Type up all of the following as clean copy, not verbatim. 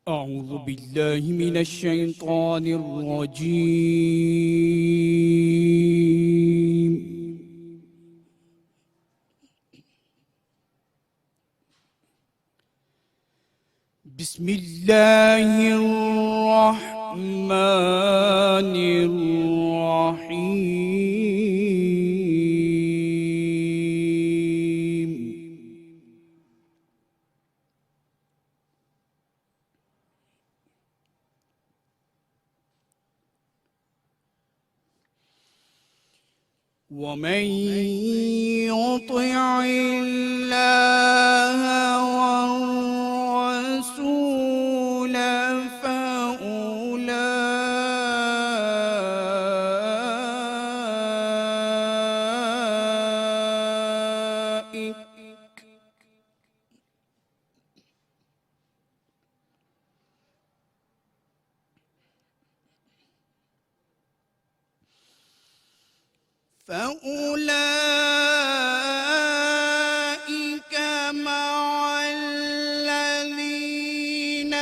أعوذ بالله من الشيطان الرجيم. بسم الله الرحمن الرحيم. ومن يطع الله والرسول فأولئك مع الذين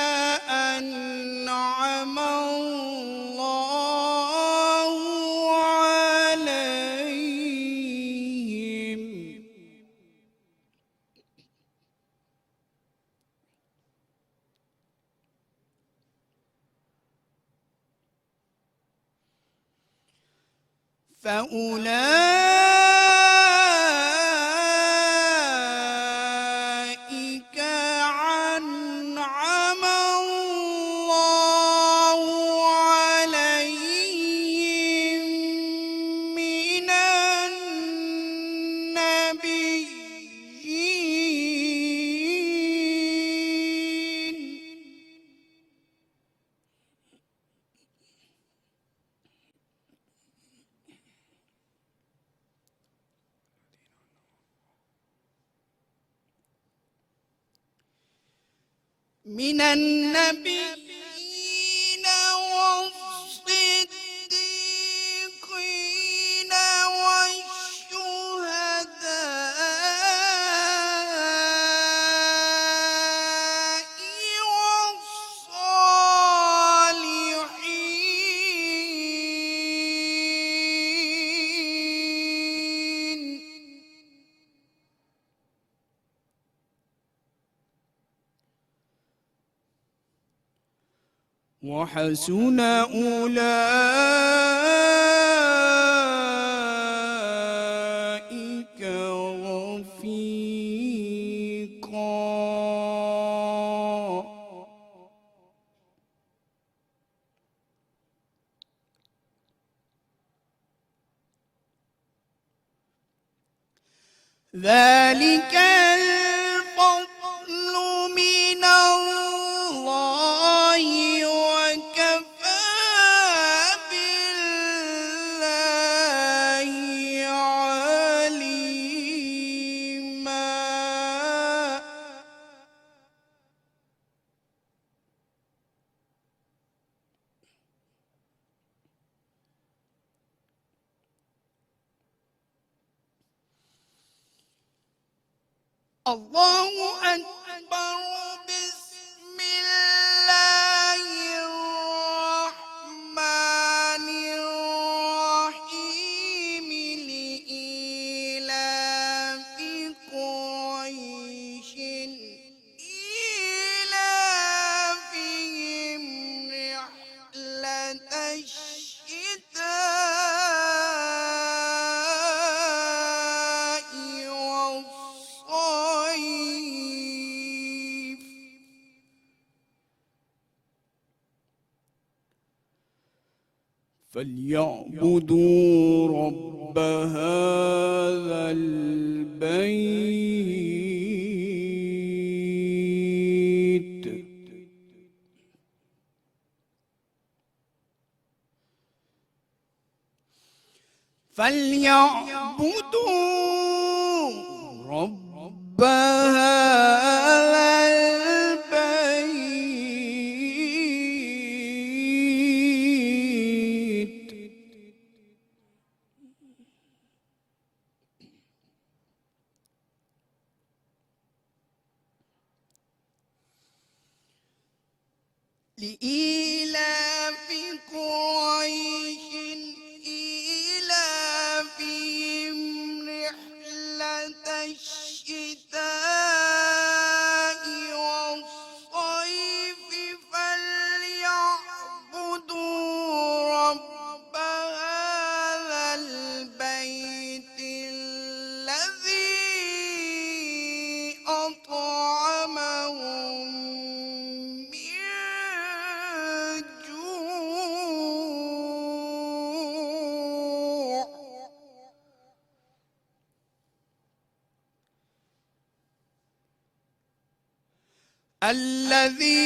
أنعم الله عليهم فأولئك أنعم الله عليهم من النبيين والصديقين والشهداء والصالحين وحسن أولئك رفيقا. ذلك الفضل من الله وكفى بالله عليما. الله أكبر. بسم الله الرحمن الرحيم. لإيلاف قريش إيلافهم رحلة الشتاء والصيف فليعبدوا رب هذا البيت فليعبدوا رب هذا البيت لإيلاف قريش إيلافهم رحلة الشتاء والصيف فليعبدوا رب هذا البيت الذي أطعمهم من جوع. الذي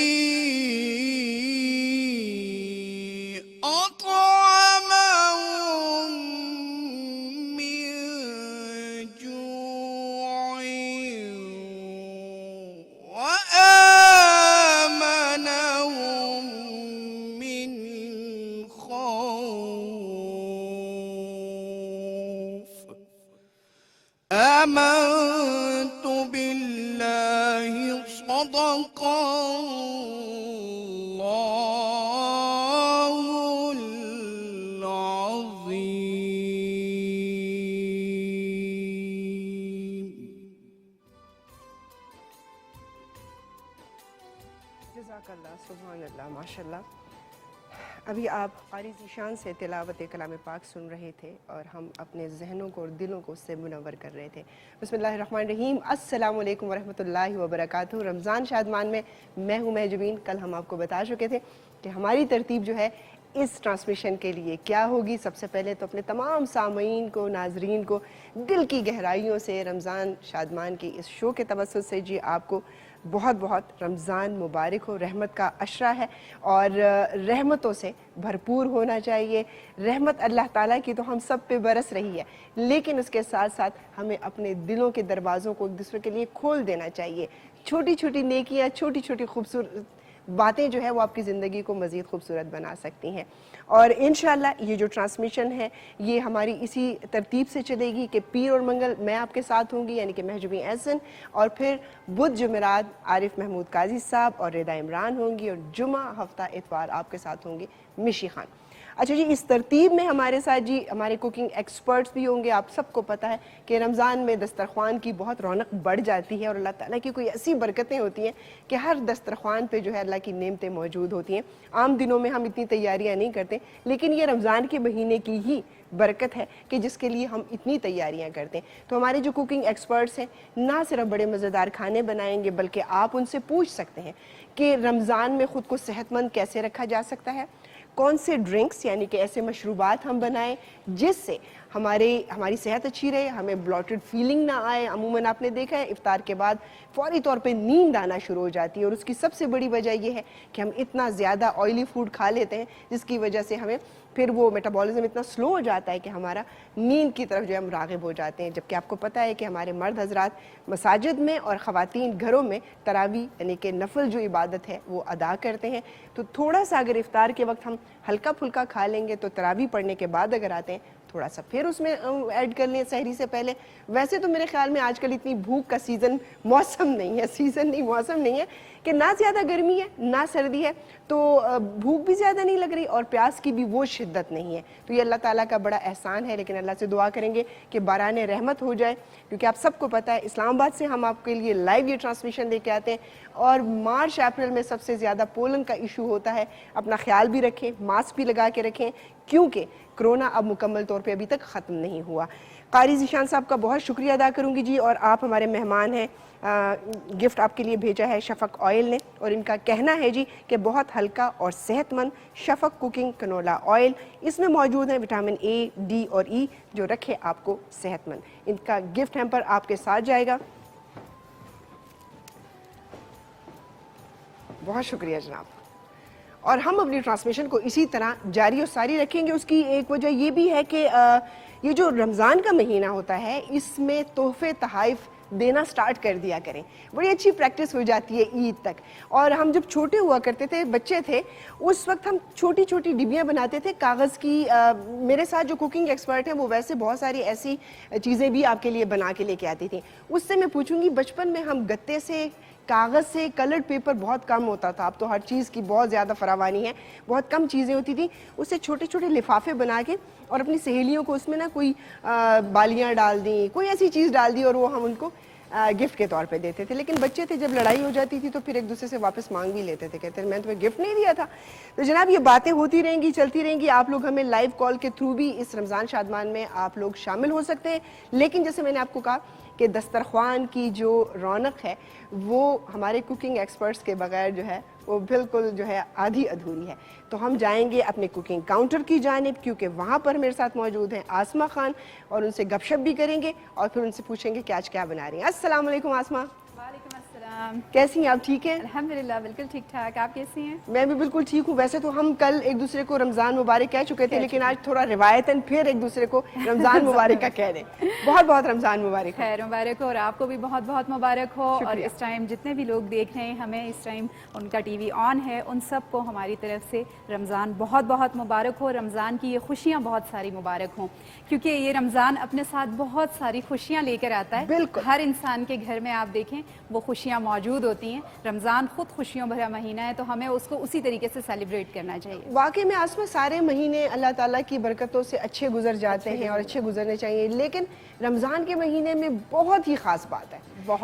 أطعمهم من جوع وآمنهم من خوف. آمنت بالله صدق الله العظيم. جزاک اللہ، سبحان اللہ، ماشاء اللہ۔ ابھی آپ قاری ذیشان سے تلاوت کلام پاک سن رہے تھے اور ہم اپنے ذہنوں کو اور دلوں کو اس سے منور کر رہے تھے۔ بسم اللہ الرحمن الرحیم۔ السلام علیکم ورحمۃ اللہ وبرکاتہ۔ رمضان شادمان میں میں ہوں مہجبین۔ کل ہم آپ کو بتا چکے تھے کہ ہماری ترتیب جو ہے اس ٹرانسمیشن کے لیے کیا ہوگی۔ سب سے پہلے تو اپنے تمام سامعین کو، ناظرین کو دل کی گہرائیوں سے رمضان شادمان کی اس شو کے توسط سے جی آپ کو بہت بہت رمضان مبارک ہو۔ رحمت کا عشرہ ہے اور رحمتوں سے بھرپور ہونا چاہیے۔ رحمت اللہ تعالیٰ کی تو ہم سب پہ برس رہی ہے، لیکن اس کے ساتھ ساتھ ہمیں اپنے دلوں کے دروازوں کو ایک دوسرے کے لیے کھول دینا چاہیے۔ چھوٹی چھوٹی نیکیاں، چھوٹی چھوٹی خوبصورت باتیں جو ہے وہ آپ کی زندگی کو مزید خوبصورت بنا سکتی ہیں۔ اور انشاءاللہ یہ جو ٹرانسمیشن ہے یہ ہماری اسی ترتیب سے چلے گی کہ پیر اور منگل میں آپ کے ساتھ ہوں گی، یعنی کہ مہجبین احسن، اور پھر بدھ جمعرات عارف محمود قاضی صاحب اور رضا عمران ہوں گی، اور جمعہ ہفتہ اتوار آپ کے ساتھ ہوں گے مشی خان۔ اچھا جی، اس ترتیب میں ہمارے ساتھ جی ہمارے کوکنگ ایکسپرٹس بھی ہوں گے۔ آپ سب کو پتہ ہے کہ رمضان میں دسترخوان کی بہت رونق بڑھ جاتی ہے اور اللہ تعالیٰ کی کوئی ایسی برکتیں ہوتی ہیں کہ ہر دسترخوان پہ جو ہے اللہ کی نعمتیں موجود ہوتی ہیں۔ عام دنوں میں ہم اتنی تیاریاں نہیں کرتے، لیکن یہ رمضان کے مہینے کی ہی برکت ہے کہ جس کے لیے ہم اتنی تیاریاں کرتے ہیں۔ تو ہمارے جو کوکنگ ایکسپرٹس ہیں نہ صرف بڑے مزیدار کھانے بنائیں گے، بلکہ آپ ان سے پوچھ سکتے ہیں کہ رمضان میں خود کو صحت مند کیسے رکھا جا سکتا ہے، کون سے ڈرنکس یعنی کہ ایسے مشروبات ہم بنائیں جس سے ہماری صحت اچھی رہے، ہمیں بلاٹڈ فیلنگ نہ آئے۔ عموماً آپ نے دیکھا ہے افطار کے بعد فوری طور پہ نیند آنا شروع ہو جاتی ہے، اور اس کی سب سے بڑی وجہ یہ ہے کہ ہم اتنا زیادہ آئلی فوڈ کھا لیتے ہیں جس کی وجہ سے ہمیں پھر وہ میٹابولزم اتنا سلو ہو جاتا ہے کہ ہمارا نیند کی طرف جو ہے ہم راغب ہو جاتے ہیں۔ جبکہ آپ کو پتہ ہے کہ ہمارے مرد حضرات مساجد میں اور خواتین گھروں میں تراویح یعنی کہ نفل جو عبادت ہے وہ ادا کرتے ہیں۔ تو تھوڑا سا اگر افطار کے وقت ہم ہلکا پھلکا کھا لیں گے تو تراویح پڑھنے کے بعد اگر آتے ہیں تھوڑا سا پھر اس میں ایڈ کر لیں سحری سے پہلے۔ ویسے تو میرے خیال میں آج کل اتنی بھوک کا موسم نہیں ہے کہ نہ زیادہ گرمی ہے نہ سردی ہے، تو بھوک بھی زیادہ نہیں لگ رہی اور پیاس کی بھی وہ شدت نہیں ہے۔ تو یہ اللہ تعالیٰ کا بڑا احسان ہے، لیکن اللہ سے دعا کریں گے کہ باران رحمت ہو جائے، کیونکہ آپ سب کو پتہ ہے اسلام آباد سے ہم آپ کے لیے لائیو یہ ٹرانسمیشن لے کے آتے ہیں، اور مارچ اپریل میں سب سے زیادہ پولن کا ایشو ہوتا ہے۔ اپنا خیال بھی رکھیں، ماسک بھی لگا کے رکھیں، کیونکہ کرونا اب مکمل طور پہ ابھی تک ختم نہیں ہوا۔ قاری ذیشان صاحب کا بہت شکریہ ادا کروں گی جی، اور آپ ہمارے مہمان ہیں۔ گفٹ آپ کے لیے بھیجا ہے شفق آئل نے، اور ان کا کہنا ہے جی کہ بہت ہلکا اور صحت مند شفق کوکنگ کنولا آئل، اس میں موجود ہیں وٹامن اے، ڈی اور ای جو رکھے آپ کو صحت مند۔ ان کا گفٹ ہیمپر آپ کے ساتھ جائے گا۔ بہت شکریہ جناب۔ اور ہم اپنی ٹرانسمیشن کو اسی طرح جاری و ساری رکھیں گے۔ اس کی ایک وجہ یہ بھی ہے کہ یہ جو رمضان کا مہینہ ہوتا ہے اس میں تحفے تحائف دینا سٹارٹ کر دیا کریں، بڑی اچھی پریکٹس ہو جاتی ہے عید تک۔ اور ہم جب چھوٹے ہوا کرتے تھے، بچے تھے، اس وقت ہم چھوٹی چھوٹی ڈبیاں بناتے تھے کاغذ کی۔ میرے ساتھ جو کوکنگ ایکسپرٹ ہیں وہ ویسے بہت ساری ایسی چیزیں بھی آپ کے لیے بنا کے لے کے آتی تھیں۔ اس سے میں پوچھوں گی بچپن میں ہم گتے سے کاغذ سے کلرڈ پیپر بہت کم ہوتا تھا، اب تو ہر چیز کی بہت زیادہ فراوانی ہے، بہت کم چیزیں ہوتی تھیں، اس سے چھوٹے چھوٹے لفافے بنا کے اور اپنی سہیلیوں کو اس میں نا کوئی بالیاں ڈال دیں، کوئی ایسی چیز ڈال دی اور وہ ہم ان کو گفٹ کے طور پہ دیتے تھے. لیکن بچے تھے، جب لڑائی ہو جاتی تھی تو پھر ایک دوسرے سے واپس مانگ بھی لیتے تھے، کہتے ہیں میں تمہیں گفٹ نہیں دیا تھا. تو جناب یہ باتیں ہوتی رہیں گی، چلتی رہیں گی. آپ لوگ ہمیں لائیو کال کے تھرو بھی اس رمضان شادمان میں آپ لوگ شامل ہو سکتے ہیں. لیکن جیسے میں نے آپ کو کہا کہ دسترخوان کی جو رونق ہے وہ ہمارے کوکنگ ایکسپرٹس کے بغیر جو ہے وہ بالکل جو ہے آدھی ادھوری ہے. تو ہم جائیں گے اپنے کوکنگ کاؤنٹر کی جانب، کیونکہ وہاں پر میرے ساتھ موجود ہیں آسمہ خان، اور ان سے گپ شپ بھی کریں گے اور پھر ان سے پوچھیں گے کہ آج کیا بنا رہی ہیں. السلام علیکم آسمہ. وعلیکم السلام. کیسی ہیں آپ؟ ٹھیک ہیں؟ الحمدللہ بالکل ٹھیک ٹھاک. آپ کیسی ہیں؟ میں بھی بالکل ٹھیک ہوں. ویسے تو ہم کل ایک دوسرے کو رمضان مبارک کہہ چکے تھے، لیکن آج تھوڑا روایتاً پھر ایک دوسرے کو رمضان مبارک کا کہہ دیں. بہت بہت رمضان مبارک. خیر مبارک ہو، اور آپ کو بھی بہت بہت مبارک ہو. اور اس ٹائم جتنے بھی لوگ دیکھ رہے ہیں ہمیں، اس ٹائم ان کا ٹی وی آن ہے، ان سب کو ہماری طرف سے رمضان بہت بہت مبارک ہو. رمضان کی یہ خوشیاں بہت ساری مبارک ہوں، کیونکہ یہ رمضان اپنے ساتھ بہت ساری خوشیاں لے کر آتا ہے. بالکل. ہر انسان کے گھر میں آپ دیکھیں وہ خوشیاں موجود ہوتی ہیں. رمضان خود خوشیوں بھرا مہینہ ہے، تو ہمیں اس کو اسی طریقے سے سیلیبریٹ کرنا چاہیے. واقعی میں آسمہ سارے مہینے اللہ تعالیٰ کی برکتوں سے اچھے گزر جاتے ہیں اور اچھے گزرنے چاہیے، لیکن رمضان کے مہینے میں بہت ہی خاص بات ہے.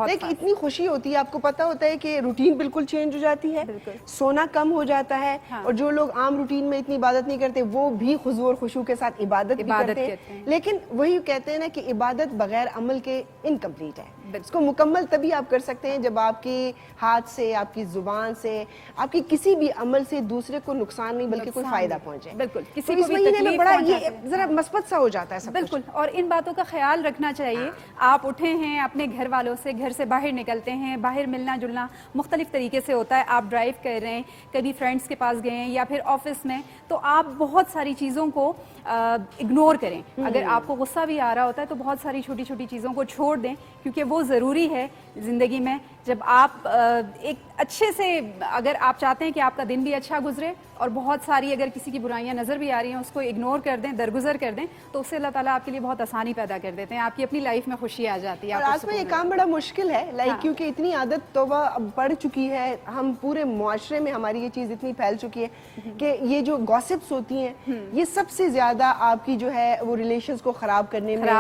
دیکھ اتنی خوشی ہوتی ہے، آپ کو پتہ ہوتا ہے کہ روٹین بالکل چینج ہو جاتی ہے، سونا کم ہو جاتا ہے، اور جو لوگ عام روٹین میں اتنی عبادت نہیں کرتے وہ بھی خضوع اور خشوع کے ساتھ عبادت بھی کرتے ہیں. لیکن وہی کہتے ہیں نا کہ عبادت بغیر عمل کے انکمپلیٹ ہے. اس کو مکمل تبھی آپ کر سکتے ہیں جب آپ کی ہاتھ سے، آپ کی زبان سے، آپ کی کسی بھی عمل سے دوسرے کو نقصان نہیں بلکہ کوئی فائدہ پہنچے. بالکل. کسی کو بھی تکلیف بڑا یہ ذرا مثبت سا ہو جاتا ہے سب. بالکل. اور ان باتوں کا خیال رکھنا چاہیے. آپ اٹھے ہیں اپنے گھر والوں سے، گھر سے باہر نکلتے ہیں، باہر ملنا جلنا مختلف طریقے سے ہوتا ہے. آپ ڈرائیو کر رہے ہیں، کبھی فرینڈس کے پاس گئے ہیں یا پھر آفس میں، تو آپ بہت ساری چیزوں کو اگنور کریں. اگر آپ کو غصہ بھی آ رہا ہوتا ہے تو بہت ساری چھوٹی چھوٹی چیزوں کو چھوڑ دیں، کیونکہ وہ ضروری ہے زندگی میں. جب آپ ایک اچھے سے، اگر آپ چاہتے ہیں کہ آپ کا دن بھی اچھا گزرے اور بہت ساری اگر کسی کی برائیاں نظر بھی آ رہی ہیں اس کو اگنور کر دیں، درگزر کر دیں، تو اس سے اللہ تعالیٰ آپ کے لیے بہت آسانی پیدا کر دیتے ہیں. آپ کی اپنی لائف میں خوشی آ جاتی ہے. اور آج میں یہ کام بڑا مشکل ہے کیونکہ اتنی عادت توبہ اب بڑھ چکی ہے، ہم پورے معاشرے میں ہماری یہ چیز اتنی پھیل چکی ہے کہ یہ جو گاسپس ہوتی ہیں یہ سب سے زیادہ آپ کی جو ہے وہ ریلیشنز کو خراب کرنے میں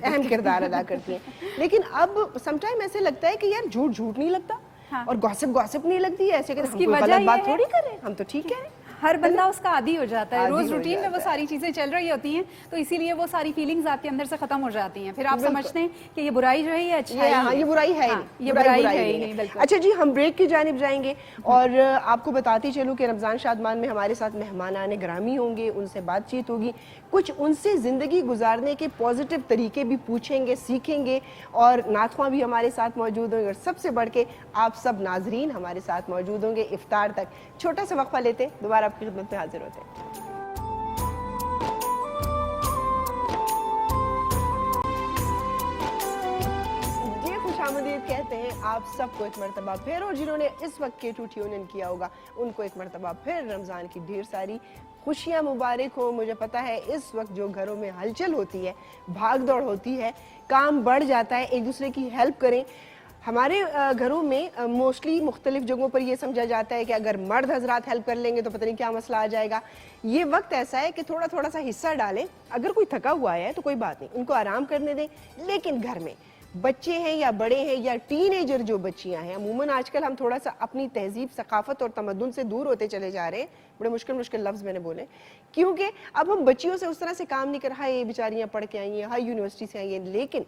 اہم کردار ادا کرتی ہیں. لیکن اب سم ٹائم ایسے لگتا ہے کہ یار جھوٹ نہیں لگتا اور گاسپ نہیں لگتی ہے، ایسے کہ ہم کوئی غلط بات تھوڑی کر رہے ہیں، ہم تو ٹھیک کہہ رہے ہیں. ہر بندہ اس کا عادی ہو جاتا ہے، روز روٹین میں وہ ساری چیزیں چل رہی ہوتی ہیں، تو اسی لیے وہ ساری فیلنگز آپ کے اندر سے ختم ہو جاتی ہیں. پھر آپ سمجھتے ہیں کہ یہ برائی جو ہے یہ اچھائی ہے، یہ برائی ہے، یہ برائی ہے ہی نہیں. اچھا جی، ہم بریک کی جانب جائیں گے اور آپ کو بتاتی چلوں کہ رمضان شادمان میں ہمارے ساتھ مہمانان گرامی ہوں گے، ان سے بات چیت ہوگی، کچھ ان سے زندگی گزارنے کے پازیٹیو طریقے بھی پوچھیں گے، سیکھیں گے، اور نعت بھی ہمارے ساتھ موجود ہوں گے، اور سب سے بڑھ کے آپ سب ناظرین ہمارے ساتھ موجود ہوں گے افطار تک. چھوٹا سا وقفہ لیتے دوبارہ آپ کی خدمت میں حاضر ہوتے ہیں. یہ خوش آمدید کہتے ہیں آپ سب کو ایک مرتبہ پھر، اور جنہوں نے اس وقت K2 ٹیون ان کیا ہوگا ان کو ایک مرتبہ پھر رمضان کی ڈھیر ساری خوشیاں مبارک ہو. مجھے پتا ہے اس وقت جو گھروں میں ہلچل ہوتی ہے، بھاگ دوڑ ہوتی ہے، کام بڑھ جاتا ہے، ایک دوسرے کی ہیلپ کریں. ہمارے گھروں میں موسٹلی مختلف جگہوں پر یہ سمجھا جاتا ہے کہ اگر مرد حضرات ہیلپ کر لیں گے تو پتہ نہیں کیا مسئلہ آ جائے گا. یہ وقت ایسا ہے کہ تھوڑا تھوڑا سا حصہ ڈالیں. اگر کوئی تھکا ہوا ہے تو کوئی بات نہیں، ان کو آرام کرنے دیں. لیکن گھر میں بچے ہیں یا بڑے ہیں یا ٹین ایجر جو بچیاں ہیں، عموماً آج کل ہم تھوڑا سا اپنی تہذیب، ثقافت اور تمدن سے دور ہوتے چلے جا رہے ہیں. بڑے مشکل لفظ میں نے بولے، کیونکہ اب ہم بچیوں سے اس طرح سے کام نہیں کر رہا ہے. یہ بیچاریاں پڑھ کے آئی ہیں، ہائی یونیورسٹی سے آئی ہیں، لیکن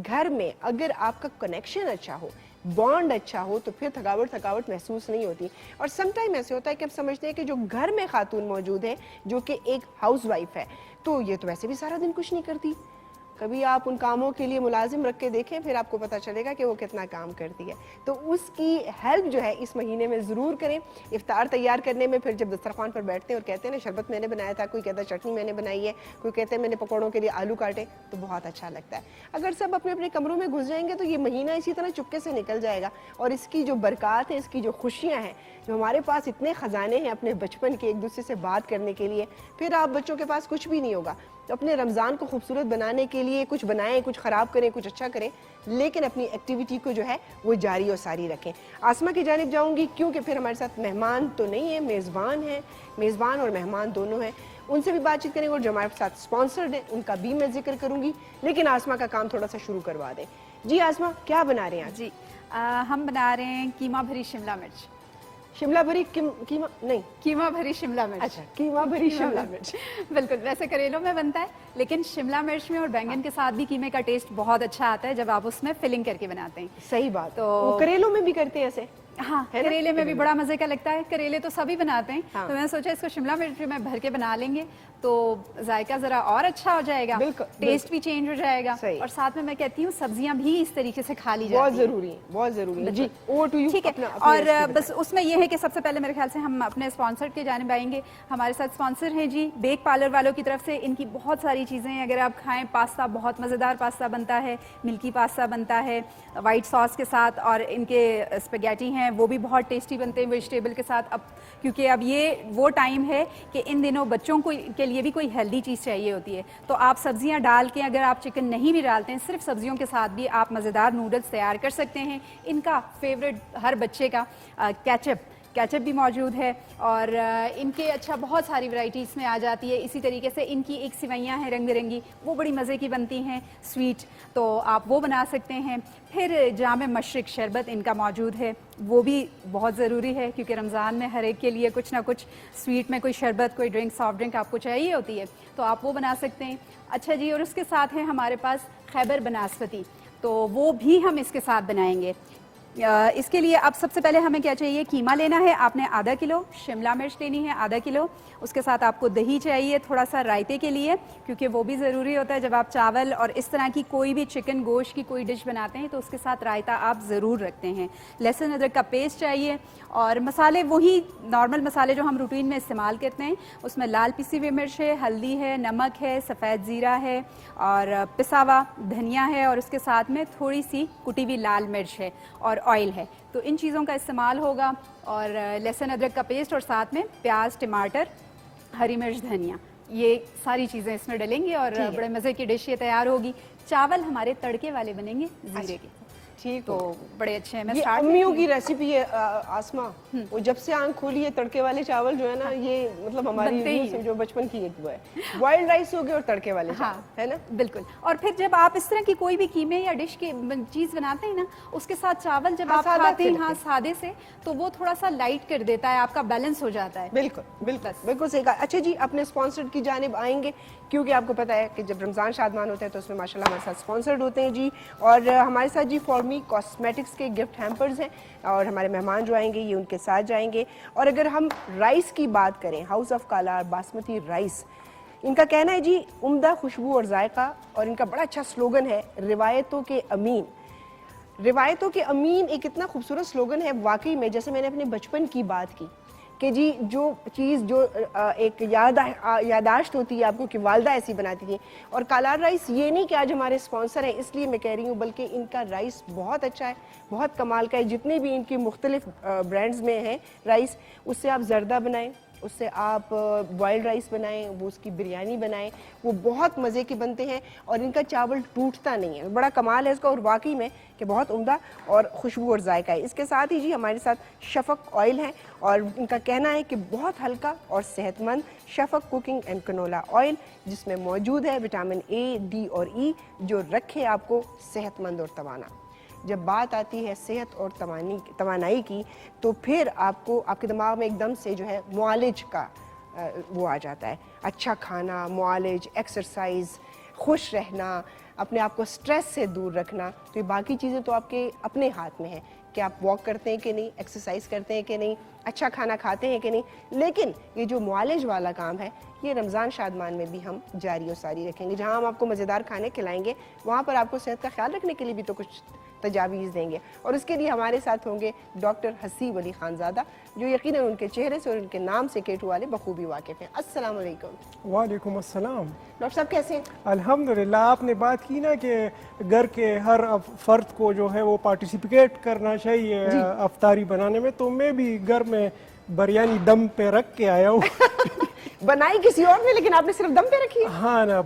گھر میں اگر آپ کا کنیکشن اچھا ہو، بانڈ اچھا ہو، تو پھر تھکاوٹ محسوس نہیں ہوتی. اور سم ٹائم ایسے ہوتا ہے کہ ہم سمجھتے ہیں کہ جو گھر میں خاتون موجود ہے جو کہ ایک ہاؤس وائف ہے تو یہ تو ویسے بھی سارا دن کچھ نہیں کرتی. کبھی آپ ان کاموں کے لیے ملازم رکھ کے دیکھیں، پھر آپ کو پتہ چلے گا کہ وہ کتنا کام کرتی ہے. تو اس کی ہیلپ جو ہے اس مہینے میں ضرور کریں. افطار تیار کرنے میں پھر جب دسترخوان پر بیٹھتے ہیں اور کہتے ہیں نا شربت میں نے بنایا تھا، کوئی کہتا ہے چٹنی میں نے بنائی ہے، کوئی کہتے ہیں میں نے پکوڑوں کے لیے آلو کاٹے، تو بہت اچھا لگتا ہے. اگر سب اپنے اپنے کمروں میں گھس جائیں گے تو یہ مہینہ اسی طرح چپکے سے نکل جائے گا. اور اس کی جو برکات ہیں، اس کی جو خوشیاں ہیں، جو ہمارے پاس اتنے خزانے ہیں اپنے بچپن کے ایک دوسرے سے بات کرنے کے لیے، پھر آپ بچوں کے پاس کچھ بھی نہیں ہوگا. تو اپنے رمضان کو خوبصورت بنانے کے لیے کچھ بنائیں, کچھ خراب کریں, کچھ اچھا کریں, لیکن اپنی ایکٹیویٹی کو جو ہے وہ جاری و ساری رکھیں. آسما کی جانب جاؤں گی کیونکہ پھر ہمارے ساتھ مہمان تو نہیں ہے, میزبان ہیں, میزبان اور مہمان دونوں ہیں, ان سے بھی بات چیت کریں گے, اور جو ہمارے ساتھ اسپانسرڈ ہیں ان کا بھی میں ذکر کروں گی. لیکن آسما کا کام تھوڑا سا شروع کروا دیں. جی آسما, کیا بنا رہے ہیں آج؟ جی ہم بنا رہے ہیں قیمہ بھری شملہ مرچ. شملہ بھری قیمہ نہیں, قیمہ بھری شملہ مرچ. اچھا, قیمہ بھری شملہ مرچ. بالکل, ویسے کریلوں میں بنتا ہے لیکن شملہ مرچ میں اور بینگن کے ساتھ بھی قیمے کا ٹیسٹ بہت اچھا آتا ہے جب آپ اس میں فلنگ کر کے بناتے ہیں. صحیح بات. تو کریلوں میں بھی کرتے ہیں ایسے؟ ہاں, کریلے میں بھی بڑا مزے کا لگتا ہے. کریلے تو سبھی بناتے ہیں, تو میں نے سوچا اس کو شملہ مرچ میں بھر کے بنا لیں گے تو ذائقہ ذرا اور اچھا ہو جائے گا, ٹیسٹ بھی چینج ہو جائے گا, اور ساتھ میں کہتی ہوں سبزیاں بھی اس طریقے سے کھا لی جاتی ہیں. بہت ضروری ہے, بہت ضروری ہے. G over to you. ٹھیک ہے. اور بس اس میں یہ ہے کہ سب سے پہلے میرے خیال سے ہم اپنے اسپانسر کی جانب آئیں گے. ہمارے ساتھ اسپانسر ہیں جی بیک پارلر والوں کی طرف سے. ان کی بہت ساری چیزیں ہیں, اگر آپ کھائیں, پاستا بہت مزیدار پاستا بنتا ہے, ملکی پاستا بنتا ہے وائٹ ساس کے ساتھ, اور ان کے اسپیگیٹی ہیں وہ بھی بہت ٹیسٹی بنتے ہیں ویجیٹیبل کے ساتھ. اب کیونکہ اب یہ وہ ٹائم ہے کہ ان دنوں بچوں کو کے لیے بھی کوئی ہیلدی چیز چاہیے ہوتی ہے, تو آپ سبزیاں ڈال کے, اگر آپ چکن نہیں بھی ڈالتے ہیں, صرف سبزیوں کے ساتھ بھی آپ مزیدار نوڈلز تیار کر سکتے ہیں. ان کا فیوریٹ ہر بچے کا کیچپ بھی موجود ہے, اور ان کے اچھا بہت ساری ورائٹی اس میں آ جاتی ہے. اسی طریقے سے ان کی ایک سوئیاں ہیں رنگ برنگی, وہ بڑی مزے کی بنتی ہیں سویٹ, تو آپ وہ بنا سکتے ہیں. پھر جامع مشرق شربت ان کا موجود ہے, وہ بھی بہت ضروری ہے کیونکہ رمضان میں ہر ایک کے لیے کچھ نہ کچھ سویٹ میں کوئی شربت, کوئی ڈرنک, سافٹ ڈرنک آپ کو چاہیے ہوتی ہے, تو آپ وہ بنا سکتے ہیں. اچھا جی, اور اس کے ساتھ ہے ہمارے پاس خیبر بناسپتی, تو وہ بھی ہم اس کے ساتھ بنائیں گے. اس کے لیے اب سب سے پہلے ہمیں کیا چاہیے, قیمہ لینا ہے آپ نے آدھا کلو, شملہ مرچ لینی ہے آدھا کلو, اس کے ساتھ آپ کو دہی چاہیے تھوڑا سا رائتے کے لیے, کیونکہ وہ بھی ضروری ہوتا ہے جب آپ چاول اور اس طرح کی کوئی بھی چکن گوشت کی کوئی ڈش بناتے ہیں تو اس کے ساتھ رائتا آپ ضرور رکھتے ہیں. لہسن ادرک کا پیسٹ چاہیے, اور مسالے وہی نارمل مسالے جو ہم روٹین میں استعمال کرتے ہیں. اس میں لال پسی ہوئی مرچ ہے, ہلدی ہے, نمک ہے, سفید زیرہ ہے, اور پسا ہوا دھنیا ہے, اور اس کے ساتھ میں تھوڑی سی کٹی ہوئی لال مرچ ہے, اور آئل ہے. تو ان چیزوں کا استعمال ہوگا, اور لہسن ادرک کا پیسٹ, اور ساتھ میں پیاز, ٹماٹر, ہری مرچ, دھنیا, یہ ساری چیزیں اس میں ڈلیں گی اور بڑے مزے کی ڈش یہ تیار ہوگی. چاول ہمارے تڑکے والے بنیں گے زیرے کے. ٹھیک, تو بڑے اچھے ہیں. میں یہ امیوں کی ریسیپی ہے آسما, وہ جب سے آنکھ کھولی ہے تڑکے والے چاول جو ہے نا, یہ مطلب ہماری جو بچپن کی ایک وہ ہے. بوائلڈ رائس ہو گئے اور تڑکے والے چاول, ہے نا. بالکل. اور پھر جب آپ اس طرح کی کوئی بھی قیمے یا ڈش کی چیز بناتے ہیں نا, اس کے ساتھ چاول جب آپ کھاتے ہیں ہاں سادے سے, تو وہ تھوڑا سا لائٹ کر دیتا ہے, آپ کا بیلنس ہو جاتا ہے. بالکل بالکل بالکل صحیح کہا. اچھا جی, اپنے اسپانسرڈ کی جانب آئیں گے کیونکہ آپ کو پتا ہے کہ جب رمضان شادمان ہوتا ہے تو اس میں ماشاءاللہ ہمارے ساتھ اسپانسرڈ ہوتے ہیں جی. اور ہمارے ساتھ جی فارمی کاسمیٹکس کے گفٹ ہیمپرز ہیں, اور ہمارے مہمان جو آئیں گے یہ ان کے ساتھ جائیں گے. اور اگر ہم رائس کی بات کریں, ہاؤس آف کالار باسمتی رائس, ان کا کہنا ہے جی عمدہ خوشبو اور ذائقہ, اور ان کا بڑا اچھا سلوگن ہے روایتوں کے امین. روایتوں کے امین ایک اتنا خوبصورت سلوگن ہے واقعی میں, جیسے میں نے اپنے بچپن کی بات کی کہ جی جو چیز جو ایک یاداشت ہوتی ہے آپ کو کہ والدہ ایسی بناتی تھی. اور کالار رائس یہ نہیں کہ آج ہمارے اسپانسر ہیں اس لیے میں کہہ رہی ہوں, بلکہ ان کا رائس بہت اچھا ہے, بہت کمال کا ہے. جتنے بھی ان کی مختلف برانڈز میں ہیں رائس, اس سے آپ زردہ بنائیں, اس سے آپ بوائلڈ رائس بنائیں, وہ اس کی بریانی بنائیں, وہ بہت مزے کے بنتے ہیں, اور ان کا چاول ٹوٹتا نہیں ہے. بڑا کمال ہے اس کا, اور واقعی میں کہ بہت عمدہ اور خوشبو اور ذائقہ ہے. اس کے ساتھ ہی جی ہمارے ساتھ شفق آئل ہے, اور ان کا کہنا ہے کہ بہت ہلکا اور صحت مند شفق کوکنگ اینڈ کنولا آئل, جس میں موجود ہے وٹامن اے, ڈی اور ای, جو رکھے آپ کو صحت مند اور توانا. جب بات آتی ہے صحت اور توانائی کی تو پھر آپ کو آپ کے دماغ میں ایک دم سے جو ہے معالج کا وہ آ جاتا ہے. اچھا کھانا, معالج, ایکسرسائز, خوش رہنا, اپنے آپ کو سٹریس سے دور رکھنا. تو یہ باقی چیزیں تو آپ کے اپنے ہاتھ میں ہیں کہ آپ واک کرتے ہیں کہ نہیں, ایکسرسائز کرتے ہیں کہ نہیں, اچھا کھانا کھاتے ہیں کہ نہیں. لیکن یہ جو معالج والا کام ہے یہ رمضان شادمان میں بھی ہم جاری و ساری رکھیں گے. جہاں ہم آپ کو مزیدار کھانے کھلائیں گے وہاں پر آپ کو صحت کا خیال رکھنے کے لیے بھی تو کچھ تجاویز دیں گے. اور اس کے لیے ہمارے ساتھ ہوں گے ڈاکٹر حسیب علی خانزادہ, جو یقیناً ان کے چہرے سے اور ان کے نام سے کیٹو والے بخوبی واقف ہیں. السلام علیکم. وعلیکم السلام. ڈاکٹر صاحب کیسے ہیں؟ الحمدللہ. آپ نے بات کی نا کہ گھر کے ہر فرد کو جو ہے وہ پارٹیسپیٹ کرنا چاہیے افطاری بنانے میں, تو میں بھی گھر میں بریانی دم پہ رکھ کے آیا ہوں. بنائی کسی اور نے لیکن آپ نے صرف دم پہ رکھی ہے؟ ہاں نا,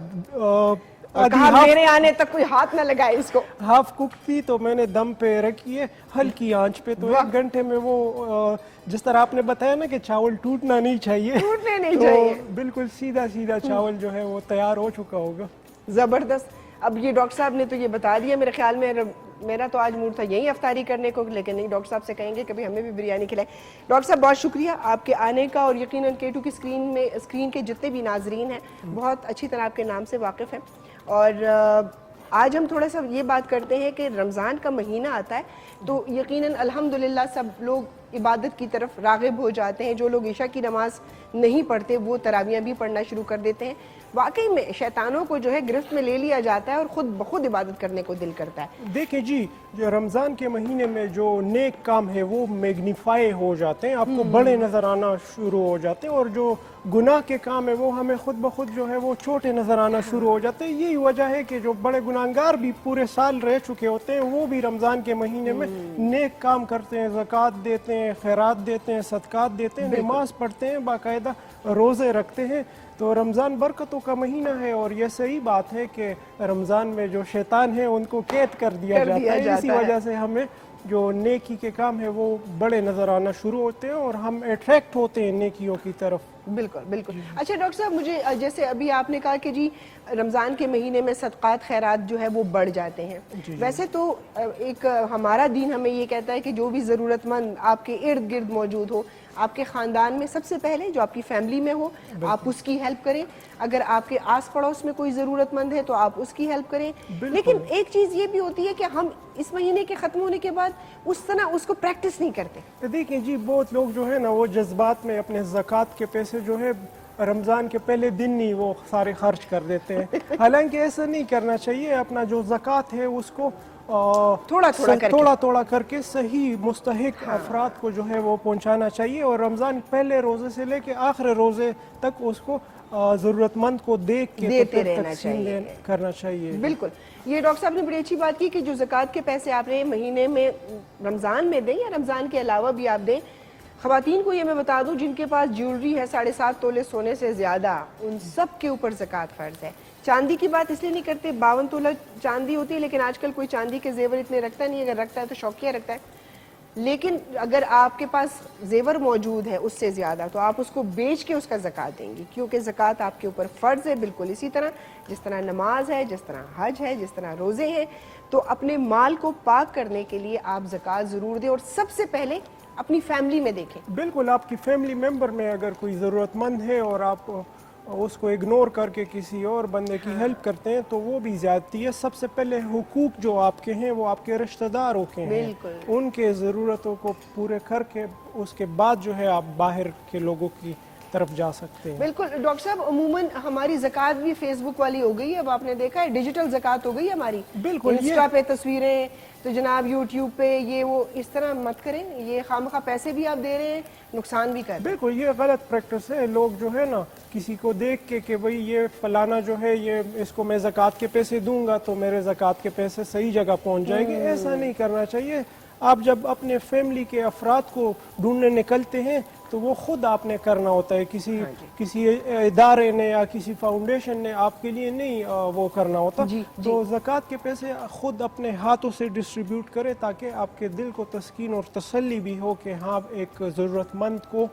اور کہا میرے آنے تک کوئی ہاتھ نہ لگائے اس کو. ہاف کوک تھی تو میں نے دم پہ رکھی ہے ہلکی آنچ پہ, تو 1 گھنٹے میں وہ جس طرح آپ نے بتایا نا کہ چاول ٹوٹنا نہیں چاہیے, ٹوٹنے نہیں چاہیے, بالکل سیدھا سیدھا چاول جو ہے وہ تیار ہو چکا ہوگا. زبردست. اب یہ ڈاکٹر صاحب نے تو یہ بتا دیا, میرے خیال میں میرا تو آج موڈ تھا یہی افطاری کرنے کو, لیکن نہیں, ڈاکٹر صاحب سے کہیں گے کبھی ہمیں بھی بریانی کھلائیں. ڈاکٹر صاحب بہت شکریہ آپ کے آنے کا, اور یقیناً K2 کی اسکرین کے جتنے بھی ناظرین ہیں بہت اچھی طرح آپ کے نام سے واقف ہیں. اور آج ہم تھوڑا سا یہ بات کرتے ہیں کہ رمضان کا مہینہ آتا ہے تو یقیناً الحمدللہ سب لوگ عبادت کی طرف راغب ہو جاتے ہیں. جو لوگ عشاء کی نماز نہیں پڑھتے وہ تراویح بھی پڑھنا شروع کر دیتے ہیں. واقعی میں شیطانوں کو جو ہے گرفت میں لے لیا جاتا ہے اور خود بخود عبادت کرنے کو دل کرتا ہے. دیکھیں جی, جو رمضان کے مہینے میں جو نیک کام ہے وہ میگنیفائی ہو جاتے ہیں, آپ کو بڑے نظر آنا شروع ہو جاتے ہیں, اور جو گناہ کے کام ہے وہ ہمیں خود بخود جو ہے وہ چھوٹے نظر آنا شروع ہو جاتے ہیں. یہی وجہ ہے کہ جو بڑے گناہگار بھی پورے سال رہ چکے ہوتے ہیں وہ بھی رمضان کے مہینے میں نیک کام کرتے ہیں, زکوٰۃ دیتے ہیں, خیرات دیتے ہیں, صدقات دیتے ہیں, نماز پڑھتے ہیں, باقاعدہ روزے رکھتے ہیں. تو رمضان برکتوں کا مہینہ ہے, اور یہ صحیح بات ہے کہ رمضان میں جو شیطان ہے ان کو قید کر دیا جاتا ہے. اسی وجہ سے ہمیں جو نیکی کے کام ہے وہ بڑے نظر آنا شروع ہوتے ہیں اور ہم اٹریکٹ ہوتے ہیں نیکیوں کی طرف. بالکل بالکل. اچھا ڈاکٹر صاحب, مجھے جیسے ابھی آپ نے کہا کہ جی رمضان کے مہینے میں صدقات خیرات جو ہے وہ بڑھ جاتے ہیں, ویسے تو ایک ہمارا دین ہمیں یہ کہتا ہے کہ جو بھی ضرورت مند آپ کے ارد گرد موجود ہو, آپ کے خاندان میں سب سے پہلے جو آپ کی فیملی میں ہو آپ اس کی ہیلپ کریں, اگر آپ کے آس پڑوس میں کوئی ضرورت مند ہے تو آپ اس کی ہیلپ کریں. لیکن ایک چیز یہ بھی ہوتی ہے کہ ہم اس مہینے کے ختم ہونے کے بعد اس طرح اس کو پریکٹس نہیں کرتے. دیکھیں جی, بہت لوگ جو ہے نا وہ جذبات میں اپنے زکوٰۃ کے پیسے جو ہے رمضان کے پہلے دن ہی وہ سارے خرچ کر دیتے ہیں. حالانکہ ایسا نہیں کرنا چاہیے, اپنا جو زکوٰۃ ہے اس کو تھوڑا تھوڑا کر کے صحیح مستحق افراد کو جو ہے وہ پہنچانا چاہیے, اور رمضان پہلے روزے سے لے کے آخر روزے تک اس کو ضرورت مند کو دیکھ کے دیتے رہنا چاہیے, کرنا چاہیے. بالکل. یہ ڈاکٹر صاحب نے بڑی اچھی بات کی کہ جو زکوٰۃ کے پیسے آپ نے مہینے میں رمضان میں دیں یا رمضان کے علاوہ بھی آپ دیں. خواتین کو یہ میں بتا دوں جن کے پاس جیولری ہے 7.5 تولے سونے سے زیادہ, ان سب کے اوپر زکوٰۃ فرض ہے. چاندی کی بات اس لیے نہیں کرتے, 52 تولہ چاندی ہوتی ہے, لیکن آج کل کوئی چاندی کے زیور اتنے رکھتا نہیں, اگر رکھتا ہے تو شوقیہ رکھتا ہے. لیکن اگر آپ کے پاس زیور موجود ہے اس سے زیادہ تو آپ اس کو بیچ کے اس کا زکوٰۃ دیں گی, کیونکہ زکوٰۃ آپ کے اوپر فرض ہے. بالکل اسی طرح جس طرح نماز ہے, جس طرح حج ہے, جس طرح روزے ہیں, تو اپنے مال کو پاک کرنے کے لیے آپ زکوٰۃ ضرور دیں, اور سب سے پہلے اپنی فیملی میں دیکھیں. بالکل, آپ کی فیملی ممبر میں اگر کوئی ضرورت مند ہے اور آپ اس کو اگنور کر کے کسی اور بندے کی ہیلپ کرتے ہیں تو وہ بھی زیادتی ہے. سب سے پہلے حقوق جو آپ کے ہیں وہ آپ کے رشتہ داروں کے ہیں, ان کے ضرورتوں کو پورے کر کے اس کے بعد جو ہے آپ باہر کے لوگوں کی طرف جا سکتے ہیں. بالکل ڈاکٹر صاحب, عموماً ہماری زکوٰۃ بھی فیس بک والی ہو گئی ہے. اب آپ نے دیکھا ہے ڈیجیٹل زکوٰۃ ہو گئی ہے ہماری. بالکل, انسٹا پہ تصویریں تو جناب یوٹیوب پہ یہ وہ, اس طرح مت کریں. یہ خواہ پیسے بھی آپ دے رہے ہیں, نقصان بھی کر رہے ہیں. بالکل, یہ غلط پریکٹس ہے. لوگ جو ہے نا کسی کو دیکھ کے بھئی یہ فلانا جو ہے یہ اس کو میں زکوٰۃ کے پیسے دوں گا تو میرے زکوٰۃ کے پیسے صحیح جگہ پہنچ جائیں گے, ایسا نہیں کرنا چاہیے. آپ جب اپنے فیملی کے افراد کو ڈھونڈنے نکلتے ہیں تو وہ خود آپ نے کرنا ہوتا ہے, کسی ادارے نے یا کسی فاؤنڈیشن نے آپ کے لیے نہیں وہ کرنا ہوتا. تو زکوٰۃ کے پیسے خود اپنے ہاتھوں سے ڈسٹریبیوٹ کرے تاکہ آپ کے دل کو تسکین اور تسلی بھی ہو کہ ہاں ایک ضرورت مند کو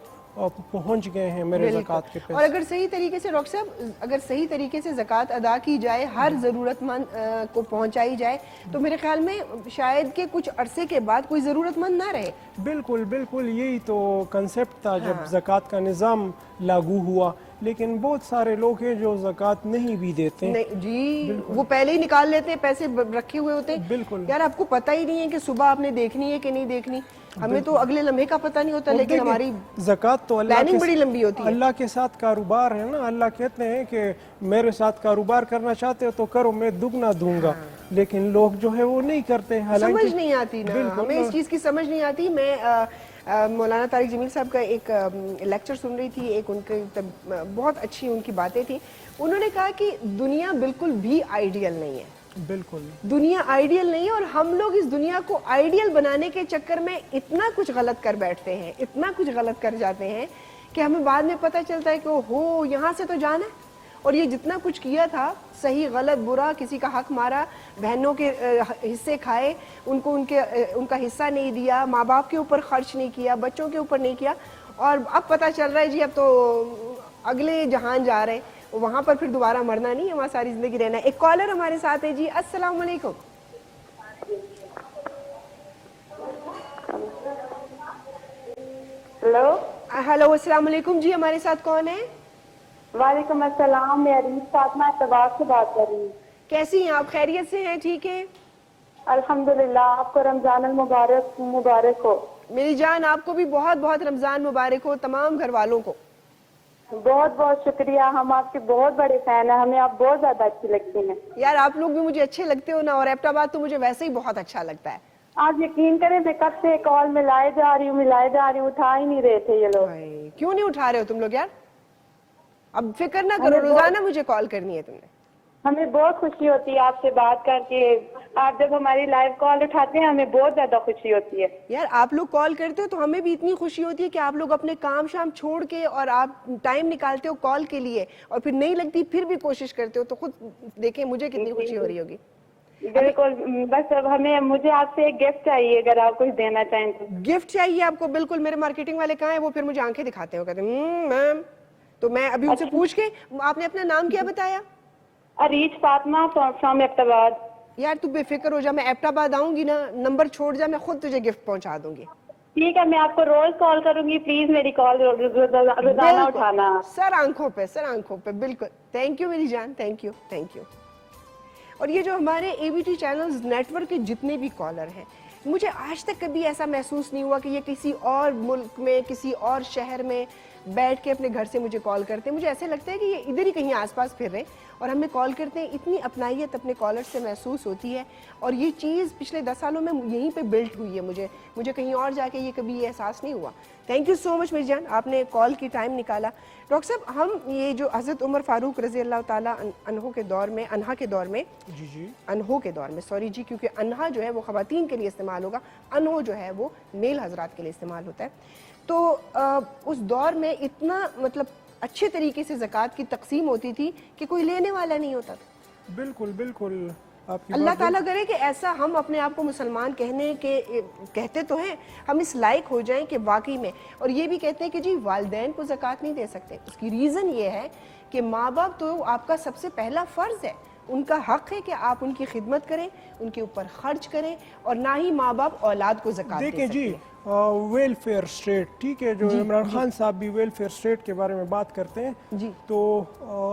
پہنچ گئے ہیں میرے زکوٰۃ کے پیسے. اور اگر صحیح طریقے سے ڈاکٹر صاحب, اگر صحیح طریقے سے زکوٰۃ ادا کی جائے, ہر ضرورت مند کو پہنچائی جائے, تو میرے خیال میں شاید کہ کچھ عرصے کے بعد کوئی ضرورت مند نہ رہے. بالکل بالکل, یہی تو کنسیپٹ تھا جب زکوٰۃ کا نظام لاگو ہوا. لیکن بہت سارے لوگ ہیں جو زکوٰۃ نہیں بھی دیتے. جی, وہ پہلے ہی نکال لیتے ہیں, پیسے رکھے ہوئے ہوتے ہیں. بالکل یار, آپ کو پتہ ہی نہیں ہے کہ صبح آپ نے دیکھنی ہے کہ نہیں دیکھنی. ہمیں تو اگلے لمحے کا پتہ نہیں ہوتا, لیکن ہماری زکوٰۃ تو پلاننگ بڑی لمبی ہوتی ہے. اللہ کے ساتھ کاروبار ہے نا. اللہ کہتے ہیں کہ میرے ساتھ کاروبار کرنا چاہتے ہو تو کرو, میں دگنا دوں گا. لیکن لوگ جو ہے وہ نہیں کرتے, سمجھ نہیں آتی نا, ہمیں اس چیز کی سمجھ نہیں آتی. میں مولانا طارق جمیل صاحب کا ایک لیکچر سن رہی تھی, ایک ان کے بہت اچھی ان کی باتیں تھیں. انہوں نے کہا کہ دنیا بالکل بھی آئیڈیل نہیں ہے. بالکل, دنیا آئیڈیل نہیں ہے, اور ہم لوگ اس دنیا کو آئیڈیل بنانے کے چکر میں اتنا کچھ غلط کر بیٹھتے ہیں, اتنا کچھ غلط کر جاتے ہیں کہ ہمیں بعد میں پتہ چلتا ہے کہ ہو یہاں سے تو جانا ہے, اور یہ جتنا کچھ کیا تھا صحیح غلط برا, کسی کا حق مارا, بہنوں کے حصے کھائے, ان کو ان کا حصہ نہیں دیا, ماں باپ کے اوپر خرچ نہیں کیا, بچوں کے اوپر نہیں کیا, اور اب پتہ چل رہا ہے جی اب تو اگلے جہان جا رہے ہیں, وہاں پر پھر دوبارہ مرنا نہیں ہے, وہاں ساری زندگی رہنا ہے. ایک کالر ہمارے ساتھ ہے جی. السلام علیکم. ہیلو. ہیلو السلام علیکم جی, ہمارے ساتھ کون ہے؟ وعلیکم السلام, میں عریض فاطمہ اتباغ سے بات کر رہی ہوں. کیسی ہیں آپ؟ خیریت سے ہیں؟ ٹھیک ہے الحمدللہ. آپ کو رمضان المبارک مبارک ہو. میری جان آپ کو بھی بہت بہت رمضان مبارک ہو, تمام گھر والوں کو. بہت بہت شکریہ, ہم آپ کے بہت بڑے فین ہیں, ہمیں آپ بہت زیادہ اچھی لگتی ہیں. یار آپ لوگ بھی مجھے اچھے لگتے ہو نا, اور ایبٹ آباد تو مجھے ویسے ہی بہت اچھا لگتا ہے. آپ یقین کریں میں کب سے کال ملائے جا رہی ہوں, اٹھا ہی نہیں رہے تھے یہ لوگ. کیوں نہیں اٹھا رہے ہو تم لوگ یار؟ اب فکر نہ کرو, ہمیں روزانہ مجھے کال کرنی ہے تم نے. ہمیں بہت خوشی ہوتی ہے آپ سے بات کر کے. آپ جب ہماری لائیو کال اٹھاتے ہیں ہمیں بہت زیادہ خوشی ہوتی ہے. یار آپ لوگ کال کرتے ہو تو ہمیں بھی اتنی خوشی ہوتی ہے کہ آپ لوگ اپنے کام شام چھوڑ کے اور آپ ٹائم نکالتے ہو کال کے لیے, اور پھر نہیں لگتی پھر بھی کوشش کرتے ہو, تو خود دیکھیں مجھے کتنی خوشی ہو رہی ہوگی. بالکل. بس اب مجھے آپ سے ایک گفٹ چاہیے, اگر آپ کچھ دینا چاہیں تو. گفٹ چاہیے آپ کو؟ بالکل. میرے مارکیٹنگ والے کہاں ہیں؟ وہ پھر مجھے آنکھیں دکھاتے ہیں, وہ کہتے ہیں میم. تو میں ابھی ان سے پوچھ کے, آپ نے اپنا نام کیا بتایا؟ عریض فاطمہ فرام ایبٹ آباد. یار تو بے فکر ہو جا, میں ایبٹ آباد آؤں گی نا, نمبر چھوڑ جا, میں خود تجھے گفٹ پہنچا دوں گی. ٹھیک ہے, میں آپ کو روز کال کروں گی, پلیز میری کال روزانہ اٹھانا. سر آنکھوں پہ, سر آنکھوں پہ, بالکل. تھینک یو میری جان, تھینک یو, تھینک یو. اور یہ جو ہمارے A B T channels network کے جتنے بھی کالر ہیں, مجھے آج تک کبھی ایسا محسوس نہیں ہوا کہ یہ کسی اور ملک میں, کسی اور شہر میں بیٹھ کے اپنے گھر سے مجھے کال کرتے ہیں. مجھے ایسے لگتا ہے کہ یہ ادھر ہی کہیں آس پاس پھر رہے ہیں اور ہمیں کال کرتے ہیں. اتنی اپنائیت اپنے کالر سے محسوس ہوتی ہے, اور یہ چیز پچھلے 10 سالوں میں یہیں پہ بلٹ ہوئی ہے. مجھے کہیں اور جا کے یہ کبھی یہ احساس نہیں ہوا. تھینک یو سو مچ میری جان, آپ نے کال کی ٹائم نکالا. ڈاکٹر صاحب, ہم یہ جو حضرت عمر فاروق رضی اللہ تعالیٰ عنہ کے دور میں, انہا کے دور میں, انہو کے دور میں, سوری جی, کیونکہ انہا جو ہے وہ خواتین کے لیے استعمال ہوگا, انہو جو ہے وہ میل حضرات کے لیے استعمال ہوتا ہے. تو اس دور میں اتنا مطلب اچھے طریقے سے زکوٰۃ کی تقسیم ہوتی تھی کہ کوئی لینے والا نہیں ہوتا تھا. بالکل بالکل. اللہ تعالیٰ کرے کہ ایسا ہم اپنے آپ کو مسلمان کہتے تو ہیں, ہم اس لائق ہو جائیں کہ واقعی میں. اور یہ بھی کہتے ہیں کہ جی والدین کو زکوٰۃ نہیں دے سکتے. اس کی ریزن یہ ہے کہ ماں باپ تو آپ کا سب سے پہلا فرض ہے, ان کا حق ہے کہ آپ ان کی خدمت کریں, ان کے اوپر خرچ کریں, اور نہ ہی ماں باپ اولاد کو زکوٰۃ دے سکتے ہیں. دیکھیں جی, ویلفیئر اسٹیٹ, ٹھیک ہے, جو عمران خان صاحب بھی ویلفیئر اسٹیٹ کے بارے میں بات کرتے ہیں, جی, تو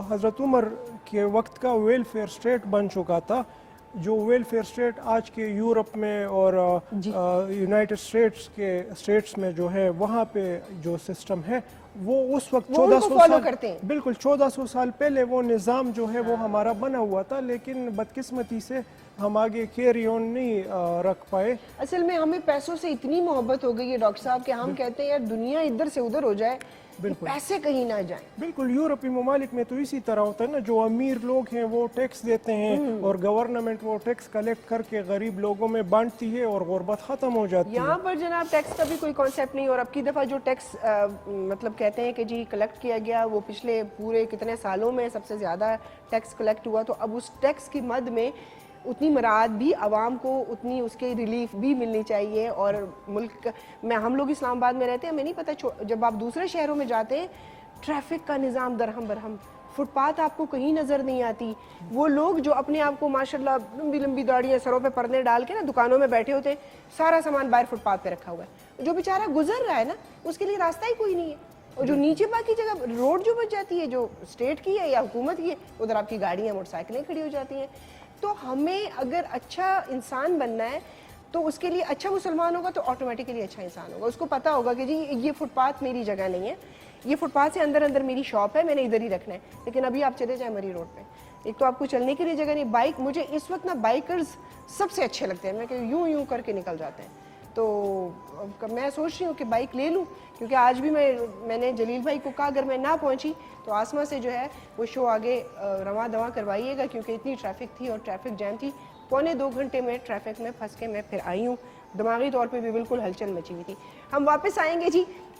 حضرت عمر کے وقت کا ویلفیئر اسٹیٹ بن چکا تھا. جو ویلفیئر اسٹیٹ آج کے یورپ میں اور یونائٹڈ اسٹیٹس کے اسٹیٹس میں جو ہے, وہاں پہ جو سسٹم ہے وہ اس وقت 1400 سال کرتے ہیں. بالکل 1400 سال پہلے وہ نظام جو ہے وہ ہمارا بنا ہوا تھا, لیکن بدقسمتی سے ہم آگے کیری آن نہیں رکھ پائے. اصل میں ہمیں پیسوں سے اتنی محبت ہو گئی ہے ڈاکٹر صاحب کہ ہم کہتے ہیں یار دنیا ادھر سے ادھر ہو جائے, پیسے کہیں نہ جائیں. بالکل. یورپی ممالک میں تو اسی طرح ہوتا ہے نا, جو امیر لوگ ہیں وہ ٹیکس دیتے ہیں اور گورنمنٹ وہ ٹیکس کلیکٹ کر کے غریب لوگوں میں بانٹتی ہے اور غربت ختم ہو جاتی ہے. یہاں پر جناب ٹیکس کا بھی کوئی کانسیپٹ نہیں. اور اب کی دفعہ جو ٹیکس مطلب کہتے ہیں کہ جی کلیکٹ کیا گیا, وہ پچھلے پورے کتنے سالوں میں سب سے زیادہ ٹیکس کلیکٹ ہوا. تو اب اس ٹیکس کی مد میں اتنی مراد بھی عوام کو, اتنی اس کے ریلیف بھی ملنی چاہیے. اور ملک میں, ہم لوگ اسلام آباد میں رہتے ہیں, ہمیں نہیں پتہ, جب آپ دوسرے شہروں میں جاتے ہیں ٹریفک کا نظام درہم برہم, فٹ پاتھ آپ کو کہیں نظر نہیں آتی. وہ لوگ جو اپنے آپ کو ماشاءاللہ لمبی لمبی داڑیاں, سروں پہ پردے ڈال کے نا دکانوں میں بیٹھے ہوتے ہیں, سارا سامان باہر فٹ پاتھ پہ رکھا ہوا ہے. جو بیچارہ گزر رہا ہے نا, اس کے لیے راستہ ہی کوئی نہیں ہے. اور جو نیچے باقی جگہ روڈ جو بچ جاتی ہے, جو اسٹیٹ کی ہے یا حکومت کی ہے, ادھر آپ کی گاڑیاں موٹر سائیکلیں کھڑی ہو جاتی ہیں. تو ہمیں اگر اچھا انسان بننا ہے تو اس کے لیے اچھا مسلمان ہوگا تو آٹومیٹکلی اچھا انسان ہوگا. اس کو پتہ ہوگا کہ جی یہ فٹ پاتھ میری جگہ نہیں ہے, یہ فٹ پاتھ سے اندر میری شاپ ہے, میں نے ادھر ہی رکھنا ہے. لیکن ابھی آپ چلے جائیں مری روڈ پہ, ایک تو آپ کو چلنے کے لیے جگہ نہیں. بائک, مجھے اس وقت نا بائکرز سب سے اچھے لگتے ہیں, میں کہ یوں کر کے نکل جاتے ہیں. تو میں سوچ رہی ہوں کہ بائک لے لوں, کیونکہ آج بھی میں نے جلیل بھائی کو کہا اگر میں نہ پہنچی تو آسما سے جو ہے وہ شو آگے رواں دواں کروائیے گا, کیونکہ اتنی ٹریفک تھی اور ٹریفک جام تھی. 2.25 گھنٹے میں ٹریفک میں پھنس کے میں پھر آئی ہوں. دماغی طور پہ بھی بالکل ہلچل مچی ہوئی تھی. ہم واپس آئیں گے جی.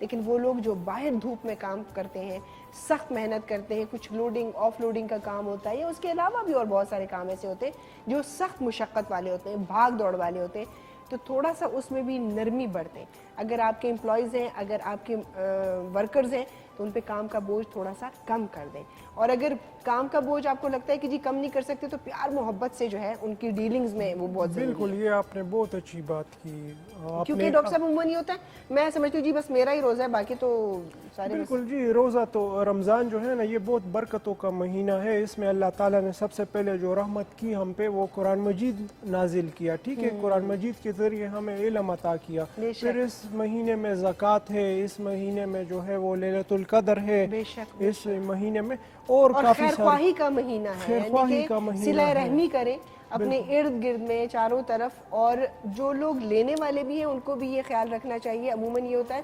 لیکن وہ لوگ جو باہر دھوپ میں کام کرتے ہیں, سخت محنت کرتے ہیں, کچھ لوڈنگ آف لوڈنگ کا کام ہوتا ہے, یا اس کے علاوہ بھی اور بہت سارے کام ایسے ہوتے ہیں جو سخت مشقت والے ہوتے ہیں, بھاگ دوڑ والے ہوتے ہیں, تو تھوڑا سا اس میں بھی نرمی برتیں. اگر آپ کے امپلائیز ہیں, اگر آپ کے ورکرز ہیں, تو ان پہ کام کا بوجھ تھوڑا سا کم کر دیں. اور اگر کام کا بوجھ آپ کو لگتا ہے کہ جی کم نہیں کر سکتے, تو پیار محبت سے جو ہے ان کی ڈیلنگز میں وہ بہت ضروری ہے. بالکل, یہ آپ نے بہت اچھی بات کی. کیونکہ ڈاکٹر صاحب عموماً یہ ہوتا ہے, میں سمجھتی ہوں جی بس میرا ہی روزہ ہے, باقی تو سارے بالکل جی, روزہ تو رمضان جو ہے نا یہ بہت برکتوں کا مہینہ ہے. اس میں اللہ تعالیٰ نے سب سے پہلے جو رحمت کی ہم پہ وہ قرآن مجید نازل کیا, ٹھیک ہے, قرآن مجید کے ذریعے ہمیں علم عطا کیا. پھر اس مہینے میں زکوٰۃ ہے, اس مہینے میں جو ہے وہ لیلۃ القدر ہے, اس مہینے میں اور کافی خیر خواہی کا مہینہ ہے, خیر خواہی کا یعنی کہ مہینہ صلہ ہے. رحمی کریں اپنے ارد گرد میں چاروں طرف, اور جو لوگ لینے والے بھی ہیں ان کو بھی یہ خیال رکھنا چاہیے. عموماً یہ ہوتا ہے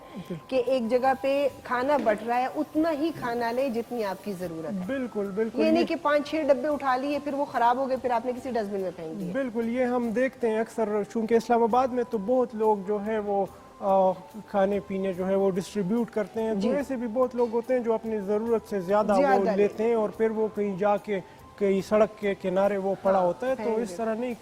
کہ ایک جگہ پہ کھانا بٹ رہا ہے, اتنا ہی کھانا لیں جتنی آپ کی ضرورت ہے. بالکل بالکل, یہ نہیں کہ 5-6 ڈبے اٹھا لیے, پھر وہ خراب ہو گئے, پھر آپ نے کسی ڈسٹ بن میں پھینک دیے. بالکل, یہ ہم دیکھتے ہیں اکثر, چونکہ اسلام آباد میں تو بہت لوگ جو ہے وہ کھانے پینے جو ہے وہ ڈسٹریبیوٹ کرتے ہیں, تو ایسے بھی بہت لوگ ہوتے ہیں جو اپنی ضرورت سے زیادہ وہ لیتے ہیں اور پھر وہ کہیں جا کے کئی سڑک کے کنارے وہ پڑا ہوتا ہے. تو اس طرح نہیں,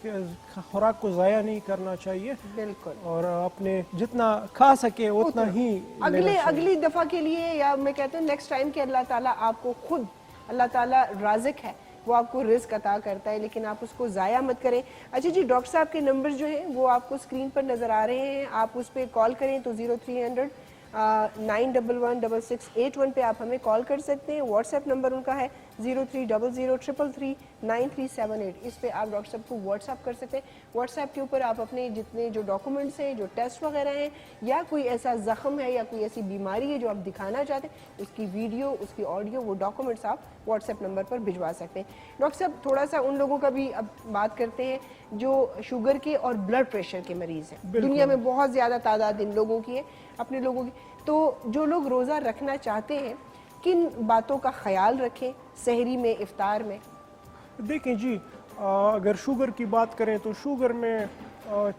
خوراک کو ضائع نہیں کرنا چاہیے. بالکل, اور اپنے جتنا کھا سکے اتنا ہی اگلی دفعہ کے لیے, یا میں کہتے ہیں نیکسٹ ٹائم کہ اللہ تعالیٰ آپ کو خود, اللہ تعالیٰ رازق ہے, وہ آپ کو رزق عطا کرتا ہے, لیکن آپ اس کو ضائع مت کریں. اچھا جی, ڈاکٹر صاحب کے نمبر جو ہیں وہ آپ کو اسکرین پر نظر آ رہے ہیں, آپ اس پہ کال کریں تو 0300 9116681 پہ آپ ہمیں کال کر سکتے ہیں. واٹس ایپ نمبر ان کا ہے 0300333938. اس پہ آپ ڈاکٹر صاحب کو واٹس ایپ کر سکتے ہیں. واٹس ایپ کے اوپر آپ اپنے جتنے جو ڈاکومنٹس ہیں, جو ٹیسٹ وغیرہ ہیں, یا کوئی ایسا زخم ہے یا کوئی ایسی بیماری ہے جو آپ دکھانا چاہتے ہیں, اس کی ویڈیو, اس کی آڈیو, وہ ڈاکومنٹس آپ واٹس ایپ نمبر پر بھجوا سکتے ہیں. ڈاکٹر صاحب تھوڑا سا ان لوگوں کا بھی اب بات کرتے ہیں جو شوگر کے اور بلڈ پریشر کے مریض ہیں. دنیا میں بہت زیادہ تعداد ان لوگوں کی ہے, اپنے لوگوں کی. تو جو لوگ روزہ رکھنا چاہتے ہیں, کن باتوں کا خیال رکھیں سحری میں, افطار میں؟ دیکھیں جی, اگر شوگر کی بات کریں تو شوگر میں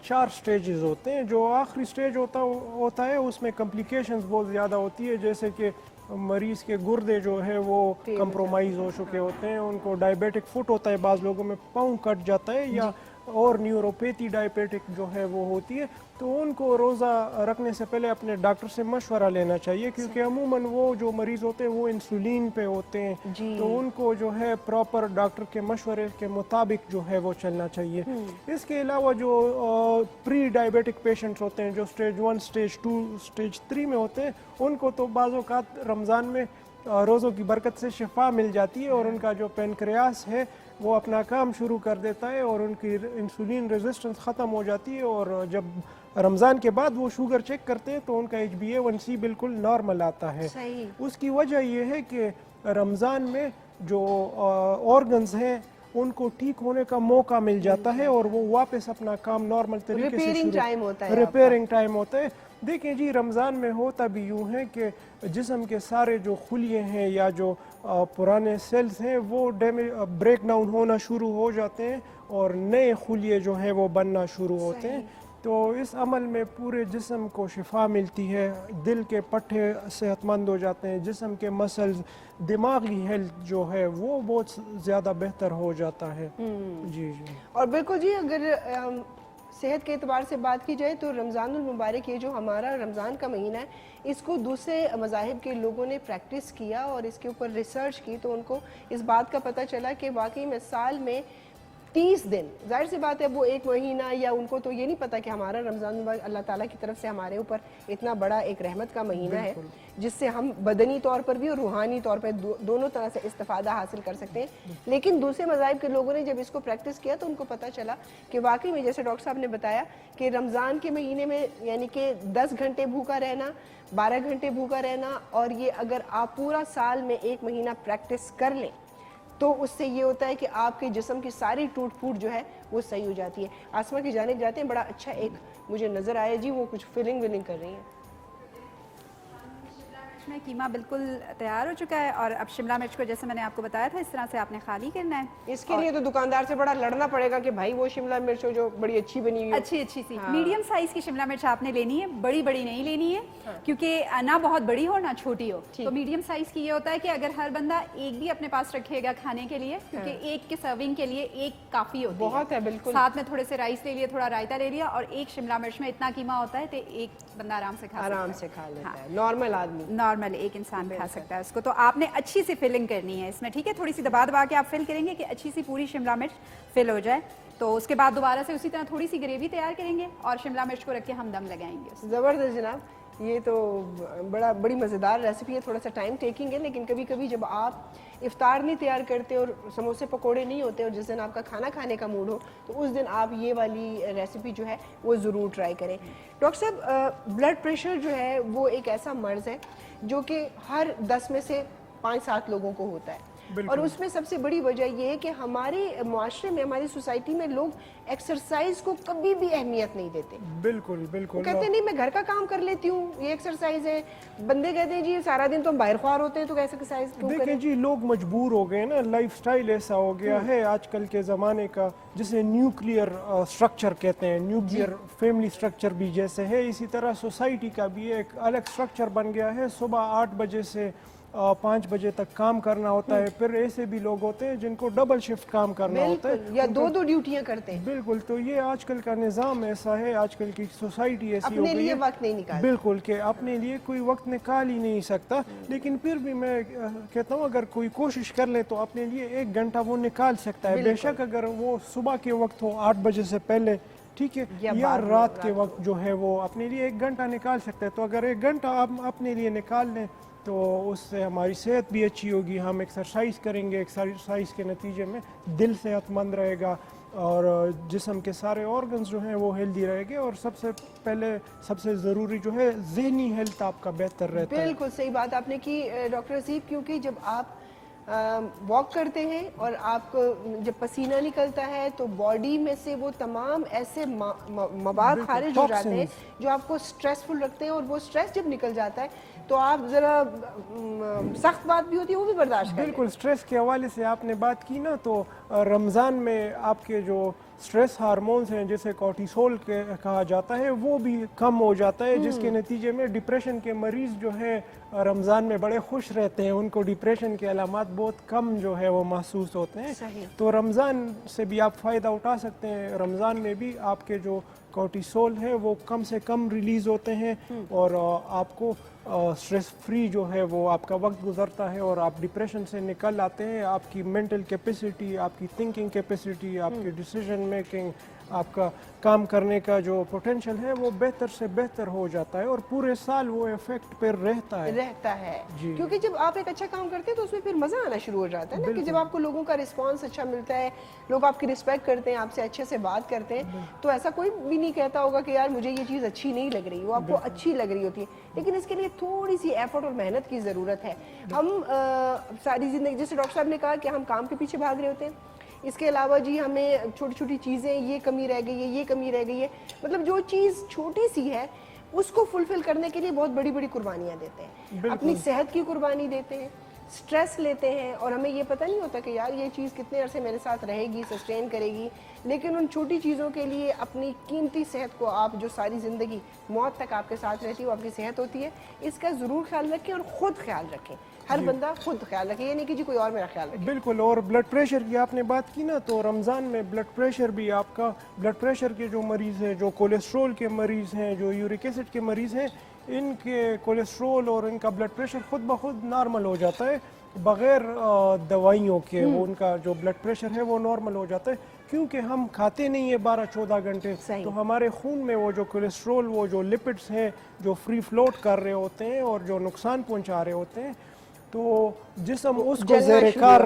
4 سٹیجز ہوتے ہیں. جو آخری سٹیج ہوتا ہے اس میں کمپلیکیشنز بہت زیادہ ہوتی ہے, جیسے کہ مریض کے گردے جو ہے وہ کمپرومائز ہو چکے ہوتے ہیں, ان کو ڈائبیٹک فٹ ہوتا ہے, بعض لوگوں میں پاؤں کٹ جاتا ہے, یا اور نیوروپیتھی ڈائبیٹک جو ہے وہ ہوتی ہے. تو ان کو روزہ رکھنے سے پہلے اپنے ڈاکٹر سے مشورہ لینا چاہیے, کیونکہ عموماً وہ جو مریض ہوتے ہیں وہ انسولین پہ ہوتے ہیں, تو ان کو جو ہے پراپر ڈاکٹر کے مشورے کے مطابق جو ہے وہ چلنا چاہیے. اس کے علاوہ جو پری ڈائبیٹک پیشنٹس ہوتے ہیں, جو سٹیج 1, سٹیج 2, سٹیج 3 میں ہوتے ہیں, ان کو تو بعض اوقات رمضان میں روزوں کی برکت سے شفا مل جاتی ہے, اور ان کا جو پینکریاس ہے وہ اپنا کام شروع کر دیتا ہے, اور ان کی انسولین ریزسٹنس ختم ہو جاتی ہے. اور جب رمضان کے بعد وہ شوگر چیک کرتے ہیں تو ان کا HbA1c بالکل نارمل آتا ہے. اس کی وجہ یہ ہے کہ رمضان میں جو آرگنز ہیں ان کو ٹھیک ہونے کا موقع مل جاتا ہے, اور وہ واپس اپنا کام نارمل طریقے سے ریپیئرنگ ٹائم ہوتا ہے. دیکھیں جی, رمضان میں ہوتا بھی یوں ہے کہ جسم کے سارے جو خلیے ہیں یا جو پرانے سیلز ہیں وہ بریک ڈاؤن ہونا شروع ہو جاتے ہیں, اور نئے خلیے جو ہیں وہ بننا شروع ہوتے ہیں. تو اس عمل میں پورے جسم کو شفا ملتی ہے, دل کے پٹھے صحت مند ہو جاتے ہیں, جسم کے مسلز, دماغی ہیلتھ جو ہے وہ بہت زیادہ بہتر ہو جاتا ہے. جی جی, اور بالکل جی, اگر صحت کے اعتبار سے بات کی جائے تو رمضان المبارک, یہ جو ہمارا رمضان کا مہینہ ہے, اس کو دوسرے مذاہب کے لوگوں نے پریکٹس کیا اور اس کے اوپر ریسرچ کی, تو ان کو اس بات کا پتہ چلا کہ واقعی میں سال میں 30 دن, ظاہر سی بات ہے وہ ایک مہینہ, یا ان کو تو یہ نہیں پتا کہ ہمارا رمضان المبارک اللہ تعالیٰ کی طرف سے ہمارے اوپر اتنا بڑا ایک رحمت کا مہینہ ہے, جس سے ہم بدنی طور پر بھی اور روحانی طور پر دونوں طرح سے استفادہ حاصل کر سکتے ہیں. لیکن دوسرے مذاہب کے لوگوں نے جب اس کو پریکٹس کیا تو ان کو پتہ چلا کہ واقعی میں, جیسے ڈاکٹر صاحب نے بتایا, کہ رمضان کے مہینے میں یعنی کہ 10 گھنٹے بھوکا رہنا, 12 گھنٹے بھوکا رہنا, اور یہ اگر آپ پورا سال میں ایک مہینہ پریکٹس کر لیں تو اس سے یہ ہوتا ہے کہ آپ کے جسم کی ساری ٹوٹ پھوٹ جو ہے وہ صحیح ہو جاتی ہے. آسما کی جانب جاتے ہیں, بڑا اچھا ایک مجھے نظر آیا جی, وہ کچھ فیلنگ کر رہی ہیں. مرچ میں قیمہ بالکل تیار ہو چکا ہے اور اب شملہ مرچ کو جیسے میں نے آپ کو بتایا تھا اس طرح سے آپ نے خالی کرنا ہے. اس کے لیے تو دکاندار سے بڑا لڑنا پڑے گا کہ بھائی وہ شملہ مرچ ہو جو بڑی اچھی بنی ہوئی ہو. اچھی سی میڈیم سائز کی شملہ مرچ آپ نے لینی ہے, بڑی نہیں لینی ہے کیونکہ نہ بہت بڑی ہو نہ چھوٹی ہو. تو میڈیم سائز کی یہ ہوتا ہے کہ اگر ہر بندہ ایک بھی اپنے پاس رکھے گا کھانے کے لیے, کیونکہ ایک کے سرونگ کے لیے ایک کافی ہوتی ہے. بہت ہے بالکل. ساتھ میں تھوڑے سے رائس لے لیا, تھوڑا رائتا لے لیا, اور ایک شملہ مرچ میں اتنا قیمہ ہوتا ہے کہ ایک بندہ آرام سے کھا لیتا ہے. نارمل آدمی, نارمل ایک انسان کھا سکتا ہے اس کو. تو آپ نے اچھی سی فلنگ کرنی ہے اس میں, ٹھیک ہے, تھوڑی سی دبا کے آپ فل کریں گے کہ اچھی سی پوری شملہ مرچ فل ہو جائے. تو اس کے بعد دوبارہ سے اسی طرح تھوڑی سی گریوی تیار کریں گے اور شملہ مرچ کو رکھ کے ہم دم لگائیں گے. زبردست جناب, یہ تو بڑی مزیدار ریسیپی ہے, تھوڑا سا ٹائم ٹیکنگ ہے, لیکن کبھی کبھی جب آپ افطار نہیں تیار کرتے اور سموسے پکوڑے نہیں ہوتے اور جس دن آپ کا کھانا کھانے کا موڈ ہو تو اس دن آپ یہ والی ریسیپی جو ہے وہ ضرور ٹرائی کریں. ڈاکٹر صاحب, بلڈ پریشر جو ہے وہ ایک ایسا مرض ہے جو کہ ہر 10 میں سے 5-7 لوگوں کو ہوتا ہے, اور اس میں سب سے بڑی وجہ یہ ہے کہ ہمارے معاشرے میں, ہماری سوسائٹی میں لوگ ایکسرسائز کو کبھی بھی اہمیت نہیں دیتے. بالکل وہ کہتے ہیں نہیں میں گھر کا کام کر لیتی ہوں, یہ ایکسرسائز ہے. بندے کہتے ہیں جی سارا دن تو ہم باہر خوار ہوتے ہیں تو ایکسرسائز کیوں کریں. دیکھیں جی, لوگ مجبور ہو گئے نا, لائف سٹائل ایسا ہو گیا ہے آج کل کے زمانے کا, جسے نیوکلیئر سٹرکچر کہتے ہیں, نیوکلیئر فیملی سٹرکچر بھی جیسے ہے, اسی طرح سوسائٹی کا بھی ایک الگ سٹرکچر بن گیا ہے. صبح 8 بجے سے 5 بجے تک کام کرنا ہوتا ہے. پھر ایسے بھی لوگ ہوتے ہیں جن کو ڈبل شفٹ کام کرنا ہوتا ہے, یا 2 ڈیوٹیاں کرتے ہیں. بالکل. تو یہ آج کل کا نظام ایسا ہے, آج کل کی سوسائٹی ایسی ہو اپنے گئی لیے ہے وقت نہیں نکالتے. بالکل, کہ اپنے لیے کوئی وقت نکال ہی نہیں سکتا. لیکن پھر بھی میں کہتا ہوں اگر کوئی کوشش کر لے تو اپنے لیے 1 گھنٹہ وہ نکال سکتا ہے. بے شک اگر وہ صبح کے وقت ہو 8 بجے سے پہلے, ٹھیک ہے, یا رات کے وقت جو ہے وہ اپنے لیے 1 گھنٹہ نکال سکتے ہیں. تو اگر 1 گھنٹہ آپ اپنے لیے نکال لیں تو اس سے ہماری صحت بھی اچھی ہوگی. ہم ایکسرسائز کریں گے, ایکسرسائز کے نتیجے میں دل صحت مند رہے گا اور جسم کے سارے آرگنز جو ہیں وہ ہیلدی رہے گے, اور سب سے پہلے سب سے ضروری جو ہے ذہنی ہیلتھ آپ کا بہتر رہتا ہے. بالکل صحیح بات آپ نے کی ڈاکٹر حسیب, کیونکہ جب آپ واک کرتے ہیں اور آپ کو جب پسینہ نکلتا ہے تو باڈی میں سے وہ تمام ایسے مواد خارج ہو جاتے ہیں جو آپ کو سٹریسفل رکھتے ہیں, اور وہ سٹریس جب نکل جاتا ہے تو آپ ذرا سخت بات بھی ہوتی ہے وہ بھی برداشت کریں. بالکل. سٹریس کے حوالے سے آپ نے بات کی نا, تو رمضان میں آپ کے جو سٹریس ہارمونز ہیں جسے کورٹیسول کہا جاتا ہے وہ بھی کم ہو جاتا ہے, جس کے نتیجے میں ڈپریشن کے مریض جو ہیں رمضان میں بڑے خوش رہتے ہیں, ان کو ڈپریشن کے علامات بہت کم جو ہے وہ محسوس ہوتے ہیں. تو رمضان سے بھی آپ فائدہ اٹھا سکتے ہیں. رمضان میں بھی آپ کے جو کورٹیسول ہے وہ کم سے کم ریلیز ہوتے ہیں اور آپ کو سٹریس فری جو ہے وہ آپ کا وقت گزرتا ہے اور آپ ڈپریشن سے نکل آتے ہیں. آپ کی مینٹل کیپیسٹی, آپ کی تھنکنگ کیپیسٹی, آپ کی ڈیسیژن میکنگ, آپ کا کام کرنے کا جو پوٹینشیل ہے وہ بہتر سے بہتر ہو جاتا ہے, اور پورے سال وہ ایفیکٹ پہ رہتا ہے. کیونکہ جب آپ ایک اچھا کام کرتے ہیں تو اس میں پھر مزہ آنا شروع ہو جاتا ہے نا, کہ جب آپ کو لوگوں کا رسپانس اچھا ملتا ہے, لوگ آپ کی رسپیکٹ کرتے ہیں, آپ سے اچھے سے بات کرتے ہیں, تو ایسا کوئی بھی نہیں کہتا ہوگا کہ یار مجھے یہ چیز اچھی نہیں لگ رہی, وہ آپ کو اچھی لگ رہی ہوتی ہے. لیکن اس کے لیے تھوڑی سی ایفرٹ اور محنت کی ضرورت ہے. ہم ساری زندگی, جیسے ڈاکٹر صاحب نے کہا کہ ہم کام کے پیچھے بھاگ رہے ہوتے ہیں, اس کے علاوہ جی ہمیں چھوٹی چھوٹی چیزیں, یہ کمی رہ گئی ہے, یہ کمی رہ گئی ہے, مطلب جو چیز چھوٹی سی ہے اس کو فلفل کرنے کے لیے بہت بڑی بڑی قربانیاں دیتے ہیں. اپنی صحت کی قربانی دیتے ہیں, سٹریس لیتے ہیں, اور ہمیں یہ پتہ نہیں ہوتا کہ یار یہ چیز کتنے عرصے میرے ساتھ رہے گی, سسٹین کرے گی. لیکن ان چھوٹی چیزوں کے لیے اپنی قیمتی صحت کو, آپ جو ساری زندگی موت تک آپ کے ساتھ رہتی ہے وہ آپ کی صحت ہوتی ہے, اس کا ضرور خیال رکھیں, اور خود خیال رکھیں. ہر بندہ خود خیال رکھے, یہ نہیں کہ جی کوئی اور میرا خیال رکھے. بالکل. اور بلڈ پریشر کی آپ نے بات کی نا, تو رمضان میں بلڈ پریشر بھی آپ کا, بلڈ پریشر کے جو مریض ہیں, جو کولیسٹرول کے مریض ہیں, جو یورک ایسڈ کے مریض ہیں, ان کے کولیسٹرول اور ان کا بلڈ پریشر خود بخود نارمل ہو جاتا ہے بغیر دوائیوں کے. وہ ان کا جو بلڈ پریشر ہے وہ نارمل ہو جاتا ہے, کیونکہ ہم کھاتے نہیں ہیں 12-14 گھنٹے, تو ہمارے خون میں وہ جو کولیسٹرول, وہ جو لپڈس ہیں جو فری فلوٹ کر رہے ہوتے ہیں اور جو نقصان پہنچا رہے ہوتے ہیں, تو جسم اس کو زیر کار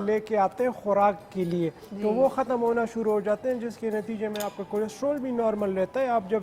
لے کے آتے ہیں خوراک کے لیے, تو وہ ختم ہونا شروع ہو جاتے ہیں, جس کے نتیجے میں آپ کا کولیسٹرول بھی نارمل رہتا ہے. آپ جب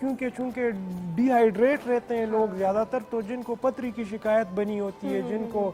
کیونکہ چونکہ ڈی ہائیڈریٹ رہتے ہیں لوگ زیادہ تر، تو جن کو پتری کی شکایت بنی ہوتی ہے، جن کو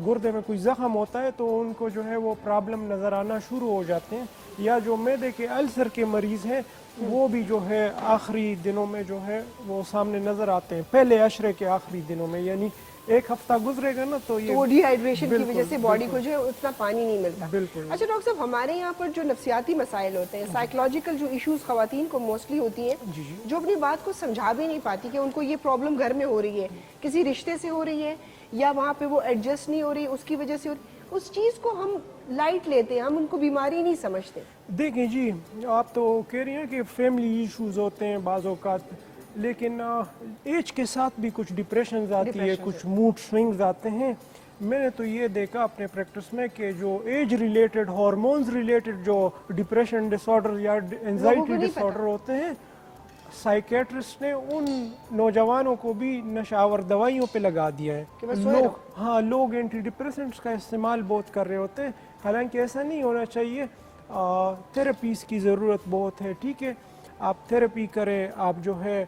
گردے میں کوئی زخم ہوتا ہے، تو ان کو جو ہے وہ پرابلم نظر آنا شروع ہو جاتے ہیں، یا جو معدے کے السر کے مریض ہیں وہ بھی جو ہے آخری دنوں میں جو ہے وہ سامنے نظر آتے ہیں، پہلے عشرے کے آخری دنوں میں، یعنی ایک ہفتہ گزرے گا نا تو یہ وہ ڈی ہائیڈریشن کی بالکل، وجہ سے باڈی کو بالکل، جو ہے اتنا پانی نہیں ملتا. بالکل. اچھا ڈاکٹر صاحب، ہمارے یہاں پر جو نفسیاتی مسائل ہوتے ہیں، سائیکولوجیکل جو ایشوز خواتین کو موسٹلی ہوتی ہیں، جو اپنی بات کو سمجھا بھی نہیں پاتی کہ ان کو یہ پرابلم گھر میں ہو رہی ہے، کسی رشتے سے ہو رہی ہے، یا وہاں پہ وہ ایڈجسٹ نہیں ہو رہی، اس کی وجہ سے ہو رہی، اس چیز کو ہم لائٹ لیتے ہیں، ہم ان کو بیماری نہیں سمجھتے. دیکھیں جی، آپ تو کہہ رہی ہیں کہ فیملی ایشوز ہوتے ہیں بعض اوقات، لیکن ایج کے ساتھ بھی کچھ ڈپریشنز آتی ہے، کچھ موڈ سوئنگز آتے ہیں. میں نے تو یہ دیکھا اپنے پریکٹس میں کہ جو ایج ریلیٹڈ، ہارمونز ریلیٹڈ جو ڈپریشن ڈس آرڈر یا انزائٹی ڈس آرڈر ہوتے ہیں، سائیکیٹرسٹ نے ان نوجوانوں کو بھی نشاور دوائیوں پہ لگا دیا ہے. لوگ اینٹی ڈپریسنٹس کا استعمال بہت کر رہے ہوتے ہیں، حالانکہ ایسا نہیں ہونا چاہیے. تھراپیز کی ضرورت بہت ہے، ٹھیک ہے، آپ تھراپی کریں، آپ جو ہے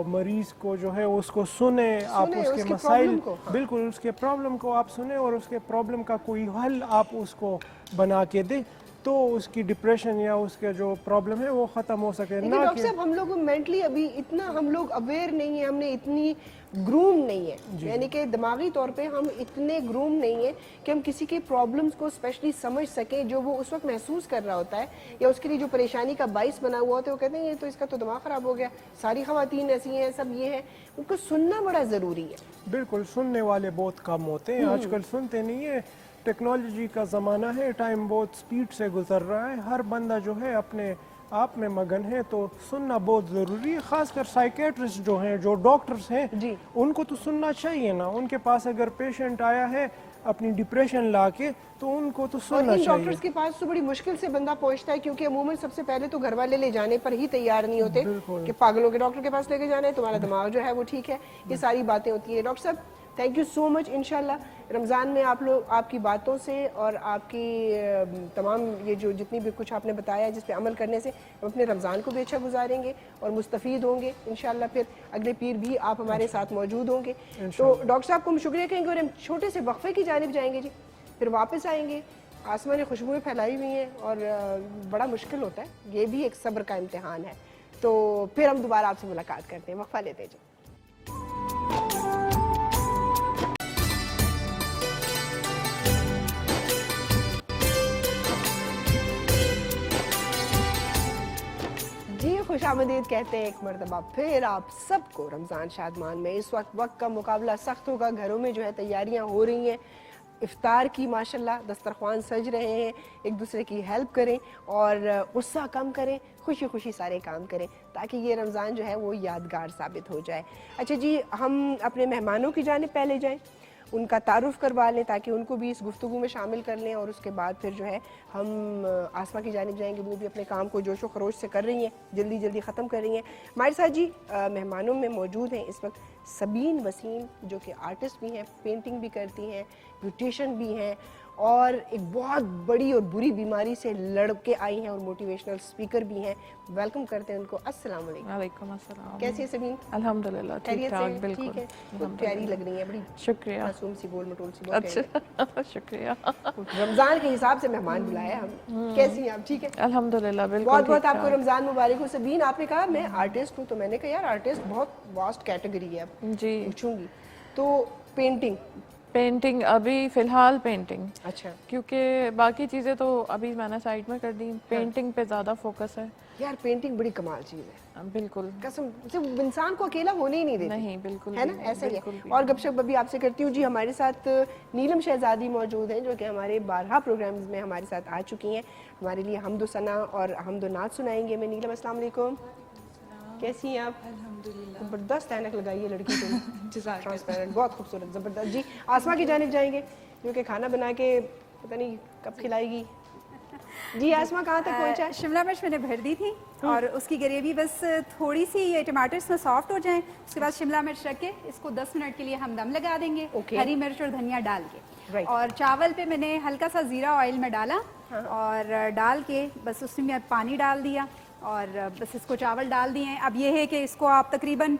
مریض کو جو ہے اس کو سنیں، آپ اس کے مسائل، بالکل اس کے پرابلم کو آپ سنیں اور اس کے پرابلم کا کوئی حل آپ اس کو بنا کے دیں، تو اس کی ڈپریشن یا اس کے جو پرابلم ہے وہ ختم ہو سکے. لیکن ڈاکٹر صاحب، ہم لوگ مینٹلی ابھی اتنا ہم لوگ اویئر نہیں ہیں، ہم نے اتنی گروم نہیں ہے، یعنی کہ دماغی طور پہ ہم اتنے گروم نہیں ہیں کہ ہم کسی کے پرابلمس کو اسپیشلی سمجھ سکیں، جو وہ اس وقت محسوس کر رہا ہوتا ہے یا اس کے لیے جو پریشانی کا باعث بنا ہوا ہوتا ہے. وہ کہتے ہیں یہ تو اس کا تو دماغ خراب ہو گیا، ساری خواتین ایسی ہیں، سب یہ ہیں. ان کو سننا بڑا ضروری ہے. بالکل، سننے والے بہت کم ہوتے ہیں، آج کل سنتے نہیں ہیں. ٹیکنالوجی کا زمانہ ہے، ٹائم بہت سپیڈ سے گزر رہا ہے، ہر بندہ جو ہے اپنے آپ میں مگن ہے، تو سننا بہت ضروری ہے. خاص کر سائیکیٹرسٹ جو ہیں، جو ڈاکٹرز ہیں، ان کو تو سننا چاہیے نا. ان کے پاس اگر پیشنٹ آیا ہے اپنی ڈپریشن لا کے، تو ان کو تو سننا چاہیے. ڈاکٹرز کے پاس تو بڑی مشکل سے بندہ پہنچتا ہے، کیونکہ عموماً سب سے پہلے تو گھر والے لے جانے پر ہی تیار نہیں ہوتے کہ پاگلوں کے ڈاکٹر کے پاس لے کے جانا ہے، تمہارا دماغ جو ہے وہ ٹھیک ہے. یہ ساری باتیں ہوتی ہیں. ڈاکٹر صاحب، تھینک یو سو مچ. انشاءاللہ رمضان میں آپ کی باتوں سے اور آپ کی تمام یہ جو جتنی بھی کچھ آپ نے بتایا جس پہ عمل کرنے سے ہم اپنے رمضان کو بھی اچھا گزاریں گے اور مستفید ہوں گے انشاءاللہ. پھر اگلے پیر بھی آپ ہمارے ساتھ موجود ہوں گے. تو ڈاکٹر صاحب کو ہم شکریہ کہیں گے اور ہم چھوٹے سے وقفے کی جانب جائیں گے جی، پھر واپس آئیں گے. آسمان نے خوشبوئیں پھیلائی ہوئی ہیں اور بڑا مشکل ہوتا ہے، یہ بھی ایک صبر کا امتحان ہے. تو پھر ہم دوبارہ آپ سے ملاقات کرتے ہیں. وقفہ لیتے جی. خوش آمدید کہتے ہیں ایک مرتبہ پھر آپ سب کو رمضان شادمان میں. اس وقت کا مقابلہ سخت ہوگا، گھروں میں جو ہے تیاریاں ہو رہی ہیں افطار کی، ماشاءاللہ دسترخوان سج رہے ہیں. ایک دوسرے کی ہیلپ کریں اور غصہ کم کریں، خوشی خوشی سارے کام کریں تاکہ یہ رمضان جو ہے وہ یادگار ثابت ہو جائے. اچھا جی، ہم اپنے مہمانوں کی جانب پہلے جائیں، ان کا تعارف کروا لیں تاکہ ان کو بھی اس گفتگو میں شامل کر لیں، اور اس کے بعد پھر جو ہے ہم آسما کی جانب جائیں گے. وہ بھی اپنے کام کو جوش و خروش سے کر رہی ہیں، جلدی جلدی ختم کر رہی ہیں. ہمارے ساتھ جی مہمانوں میں موجود ہیں اس وقت سبین وسیم، جو کہ آرٹسٹ بھی ہیں، پینٹنگ بھی کرتی ہیں، بیوٹیشین بھی ہیں، اور ایک بہت بڑی اور بری بیماری سے لڑ کے آئی ہیں اور موٹیویشنل اسپیکر بھی ہیں. ویلکم کرتے ہیں ان کو. السلام علیکم. وعلیکم السلام. کیسی ہے سبین؟ الحمدللہ ٹھیک ٹھاک، بالکل ٹھیک ہے. بہت پیاری لگ رہی ہیں، بڑی شکریہ. معصوم سی، گول مٹول سی. بہت اچھا شکریہ. رمضان کے حساب سے مہمان بلایا ہم. کیسی ہیں آپ؟ ٹھیک ہے الحمدللہ بالکل. بہت بہت آپ کو رمضان مبارک ہو. سبین، آپ نے کہا میں آرٹسٹ ہوں، تو میں نے کہا یار آرٹسٹ بہت واسٹ کیٹیگری ہے، اب جی پوچھوں گی. تو پینٹنگ ابھی فی الحال پینٹنگ، اچھا، کیونکہ باقی چیزیں تو ابھی میں نے سائڈ میں کر دی. پینٹنگ پہ زیادہ فوکس ہے. یار پینٹنگ بڑی کمال چیز ہے، بالکل قسم سے انسان کو اکیلا ہونے ہی نہیں دیتی. نہیں، بالکل ہے نا، ایسا ہی ہے. اور گپ شپ ابھی آپ سے کرتی ہوں جی. ہمارے ساتھ نیلم شہزادی موجود ہیں، جو کہ ہمارے بارہا پروگرامز میں ہمارے ساتھ آ چکی ہیں. ہمارے لیے حمد و ثنا اور حمد و نعت سنائیں گے. میں نیلم، السلام علیکم. کیسی ہیں آپ؟ الحمدللہ. زبردست اینک لگائی ہے لڑکی کو، ٹرانسپیرنٹ، بہت خوبصورت، زبردست. جی آسما کی جانب جائیں گے، جو کہ کھانا بنا کے پتہ نہیں کب کھلائے گی. جی آسما کہاں تک پہنچا ہے؟ شملہ مرچ میں نے بھر دی تھی اور اس کی گریوی بس تھوڑی سی یہ ٹماٹر اس میں سافٹ ہو جائیں، اس کے بعد شملہ مرچ رکھ کے اس کو 10 منٹ کے لیے ہم دم لگا دیں گے، ہری مرچ اور دھنیا ڈال کے. اور چاول پہ میں نے ہلکا سا زیرہ آئل میں ڈالا اور ڈال کے بس اس میں پانی ڈال دیا اور بس اس کو چاول ڈال دیے ہیں. اب یہ ہے کہ اس کو آپ تقریباً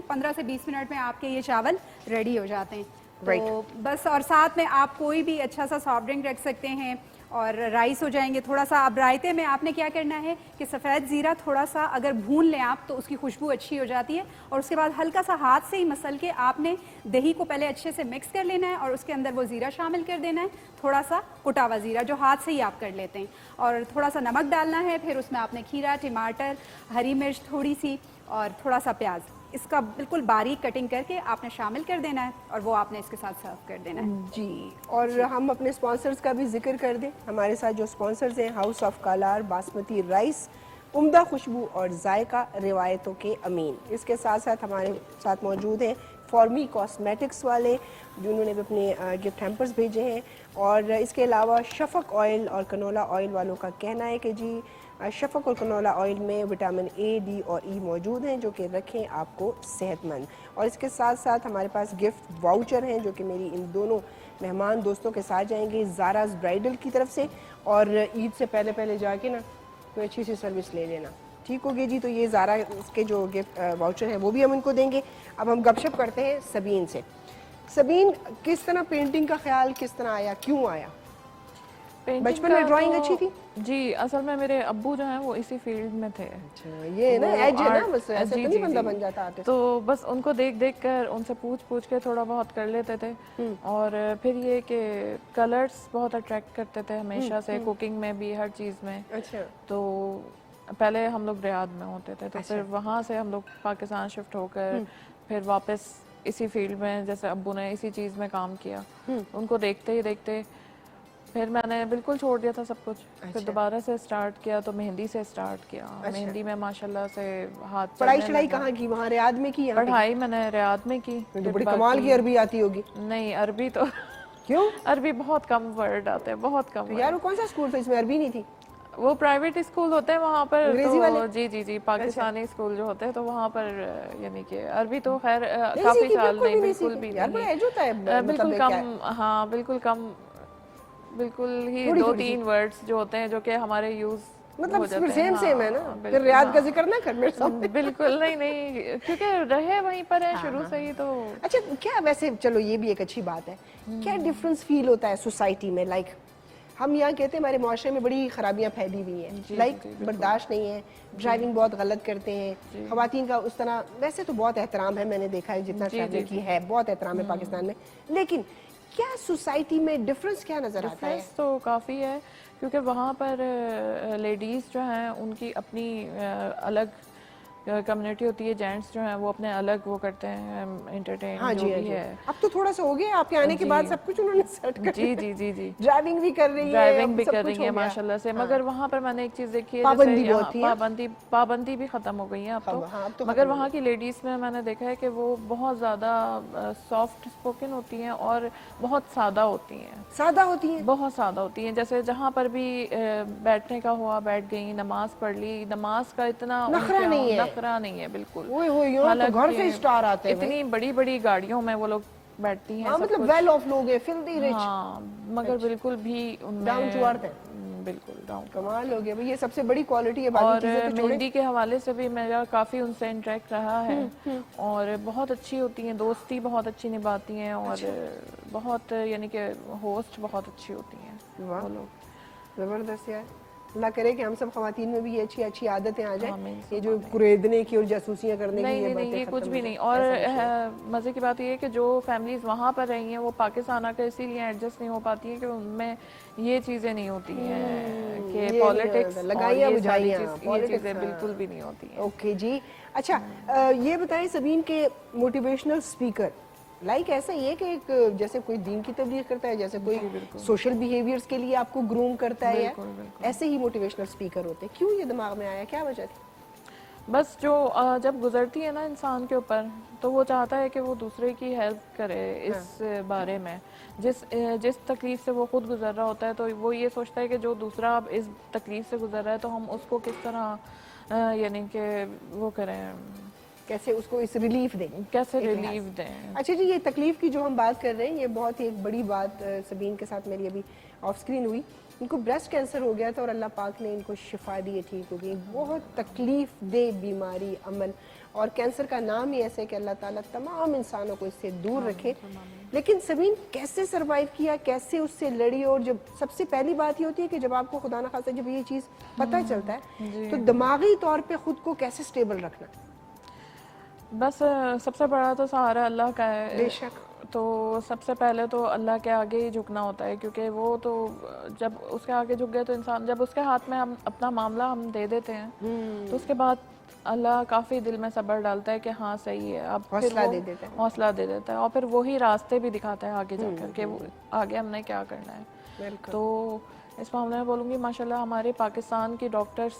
15 سے 20 منٹ میں آپ کے یہ چاول ریڈی ہو جاتے ہیں. تو بس اور ساتھ میں آپ کوئی بھی اچھا سا سافٹ ڈرنک رکھ سکتے ہیں اور رائس ہو جائیں گے. تھوڑا سا اب رائتے میں آپ نے کیا کرنا ہے کہ سفید زیرہ تھوڑا سا اگر بھون لیں آپ تو اس کی خوشبو اچھی ہو جاتی ہے, اور اس کے بعد ہلکا سا ہاتھ سے ہی مسل کے آپ نے دہی کو پہلے اچھے سے مکس کر لینا ہے اور اس کے اندر وہ زیرہ شامل کر دینا ہے, تھوڑا سا کٹا ہوا زیرہ جو ہاتھ سے ہی آپ کر لیتے ہیں, اور تھوڑا سا نمک ڈالنا ہے. پھر اس میں آپ نے کھیرا, ٹماٹر, ہری مرچ تھوڑی سی اور تھوڑا سا پیاز, اس کا بالکل باریک کٹنگ کر کے آپ نے شامل کر دینا ہے اور وہ آپ نے اس کے ساتھ سرو کر دینا ہے. جی, اور ہم اپنے اسپانسرز کا بھی ذکر کر دیں. ہمارے ساتھ جو اسپانسرز ہیں, ہاؤس آف کالار باسمتی رائس, عمدہ خوشبو اور ذائقہ, روایتوں کے امین. اس کے ساتھ ساتھ ہمارے ساتھ موجود ہیں فارمی کاسمیٹکس والے, جنہوں نے بھی اپنے گفٹ ہیمپرز بھیجے ہیں. اور اس کے علاوہ شفق آئل اور کنولا آئل والوں کا کہنا ہے کہ جی شفق اور کنولا آئل میں وٹامن اے, ڈی اور ای موجود ہیں جو کہ رکھیں آپ کو صحت مند. اور اس کے ساتھ ساتھ ہمارے پاس گفٹ واؤچر ہیں جو کہ میری ان دونوں مہمان دوستوں کے ساتھ جائیں گے زاراز برائڈل کی طرف سے, اور عید سے پہلے جا کے نا کوئی اچھی سی سروس لے لینا, ٹھیک ہوگی جی. تو یہ زارا اس کے جو گفٹ واؤچر ہیں وہ بھی ہم ان کو دیں گے. اب ہم گپ شپ کرتے ہیں سبین سے. سبین, کس طرح پینٹنگ کا خیال کس طرح آیا, کیوں آیا؟ بچپن میں ڈرائنگ اچھی تھی؟ جی, اصل میں میرے ابو جو ہیں وہ اسی فیلڈ میں تھے. یہ نا ایج ہے نا, بس ایسے تو نہیں بندہ بن جاتا آرٹسٹ. تو بس ان کو دیکھ کر ان سے پوچھ کے تھوڑا بہت کر لیتے تھے. اور پھر یہ کہ کلرز بہت اٹریکٹ کرتے تھے ہمیشہ سے, کوکنگ میں بھی, ہر چیز میں. اچھا. تو پہلے ہم لوگ ریاض میں ہوتے تھے, تو پھر وہاں سے ہم لوگ پاکستان شفٹ ہو کر پھر واپس اسی فیلڈ میں, جیسے ابو نے اسی چیز میں کام کیا, ان کو دیکھتے پھر میں نے بالکل چھوڑ دیا تھا سب کچھ. پھر دوبارہ سے سٹارٹ کیا تو مہندی سے سٹارٹ کیا. مہندی میں ماشاءاللہ سے ہاتھ پڑھائی کہاں کی, وہاں ریاض میں کی؟ پڑھائی میں نے ریاض میں کی. بڑی کمال کی عربی آتی ہوگی. نہیں, عربی تو کیوں؟ عربی بہت کم ورڈ آتے ہیں, بہت کم. یار وہ کون سا اسکول تھا اس میں عربی نہیں تھی؟ وہ پرائیویٹ اسکول ہوتے ہیں وہاں پر. انگریزی والے؟ جی, پاکستانی اسکول جو ہوتے ہیں تو وہاں پر یعنی کہ عربی تو خیر کافی سال نہیں, بالکل بھی نہیں, بالکل کم. ہاں بالکل کم, بالکل ہی 2-3 ورڈز جو ہوتے ہیں جو کہ ہمارے یوز مطلب سیم ہے نا. پھر ریاض کا ذکر نہ کر میرے سامنے. بالکل نہیں, کیونکہ رہے وہیں پر ہیں شروع سے ہی. تو اچھا, کیا ویسے چلو یہ بھی ایک اچھی بات ہے, کیا ڈفرنس فیل ہوتا ہے سوسائٹی میں؟ لائک ہم یہاں کہتے ہیں ہمارے معاشرے میں بڑی خرابیاں پھیلی ہوئی ہیں, لائک برداشت نہیں ہے, ڈرائیونگ بہت غلط کرتے ہیں, خواتین کا اس طرح ویسے تو بہت احترام ہے, میں نے دیکھا ہے جتنا ٹریول کی ہے بہت احترام ہے پاکستان میں, لیکن کیا سوسائٹی میں ڈفرنس کیا نظر آتا ہے؟ ڈفرنس تو کافی ہے, کیونکہ وہاں پر لیڈیز جو ہیں ان کی اپنی الگ کمیونٹی ہوتی ہے, جینٹس جو ہیں وہ اپنے الگ وہ کرتے ہیں انٹرٹین. جو بھی ہے اب تو تھوڑا سا ہو گیا, آپ کے آنے کے بعد سب کچھ انہوں نے سیٹ کر جی ڈرائیونگ بھی کر رہی ہیں ماشاءاللہ سے. مگر وہاں پر میں نے ایک چیز دیکھی ہے, پابندی بھی ختم ہو گئی ہے اب تو. مگر وہاں کی لیڈیز میں نے دیکھا ہے کہ وہ بہت زیادہ سافٹ اسپوکن ہوتی ہیں اور بہت سادہ ہوتی ہیں, بہت سادہ ہوتی ہیں. جیسے جہاں پر بھی بیٹھنے کا ہوا بیٹھ گئی, نماز پڑھ لی, نماز کا اتنا نخرہ نہیں ہے بالکل. گھر سے اسٹار آتے ہیں, اتنی بڑی گاڑیوں میں وہ لوگ بیٹھتی ہیں, مطلب ویل آف لوگ ہیں, فلدی رچ. ہاں, مگر بالکل بھی ڈاؤن ٹو ارتھ ہے, بالکل ڈاؤن. کمال ہو گیا, یہ سب سے بڑی کوالٹی ہے. اور مہندی کے حوالے سے بھی میرا کافی ان سے انٹریکٹ رہا ہے, اور بہت اچھی ہوتی ہیں, دوستی بہت اچھی نبھاتی ہیں, اور بہت یعنی کہ ہوسٹ بہت اچھی ہوتی ہیں وہ لوگ. زبردست یار, اللہ کرے کہ ہم سب خواتین میں بھی یہ اچھی عادتیں آ جائیں, یہ جو قریدنے کی اور جاسوسیاں کرنے کی یہ کچھ بھی نہیں. اور مزے کی بات یہ ہے کہ جو فیملیز وہاں پر رہی ہیں وہ پاکستان آ کر اسی لیے ایڈجسٹ نہیں ہو پاتی ہیں کہ ان میں یہ چیزیں نہیں ہوتی ہیں کہ پالیٹکس, لگائیاں بجھائیاں, یہ چیزیں بالکل بھی نہیں ہوتی ہیں. اوکے جی. اچھا یہ بتائیں سبین کے موٹیویشنل اسپیکر لائک ایسا ہی ہے کہ ایک جیسے کوئی دین کی تبلیغ کرتا ہے, جیسے کوئی سوشل بیہیویئرز کے لیے آپ کو گروم کرتا ہے, ایسے ہی موٹیویشنل اسپیکر ہوتے ہیں. کیوں یہ دماغ میں آیا, کیا وجہ تھی؟ بس جو جب گزرتی ہے نا انسان کے اوپر, تو وہ چاہتا ہے کہ وہ دوسرے کی ہیلپ کرے اس بارے میں. جس تکلیف سے وہ خود گزر رہا ہوتا ہے تو وہ یہ سوچتا ہے کہ جو دوسرا اس تکلیف سے گزر رہا ہے تو ہم اس کو کس طرح یعنی کہ وہ کریں, کیسے اس کو اس ریلیف دیں, کیسے ریلیف دیں. اچھا جی, یہ تکلیف کی جو ہم بات کر رہے ہیں یہ بہت ہی ایک بڑی بات سبین کے ساتھ میری ابھی آف اسکرین ہوئی ان کو بریسٹ کینسر ہو گیا تھا اور اللہ پاک نے ان کو شفا دی ہے، ٹھیک ہو گئی. بہت تکلیف دہ بیماری عمل، اور کینسر کا نام ہی ایسے کہ اللہ تعالیٰ تمام انسانوں کو اس سے دور رکھے. لیکن سبین کیسے سروائیو کیا، کیسے اس سے لڑی؟ اور جب سب سے پہلی بات یہ ہوتی ہے کہ جب آپ کو خدا نخواستہ جب یہ چیز پتہ چلتا ہے تو دماغی طور پہ خود کو کیسے سٹیبل رکھنا؟ بس سب سے بڑا تو سہارا اللہ کا ہے. بے شک. تو سب سے پہلے تو اللہ کے آگے ہی جھکنا ہوتا ہے، کیونکہ وہ تو جب اس کے آگے جھک گئے تو انسان جب اس کے ہاتھ میں ہم اپنا معاملہ ہم دے دیتے ہیں تو اس کے بعد اللہ کافی دل میں صبر ڈالتا ہے کہ ہاں صحیح ہے، اب حوصلہ دے دیتا ہے، حوصلہ دے دیتا ہے، اور پھر وہی راستے بھی دکھاتا ہے آگے جا کر کہ آگے ہم نے کیا کرنا ہے. تو اس معاملے میں بولوں گی ماشاءاللہ ہمارے پاکستان کی ڈاکٹرز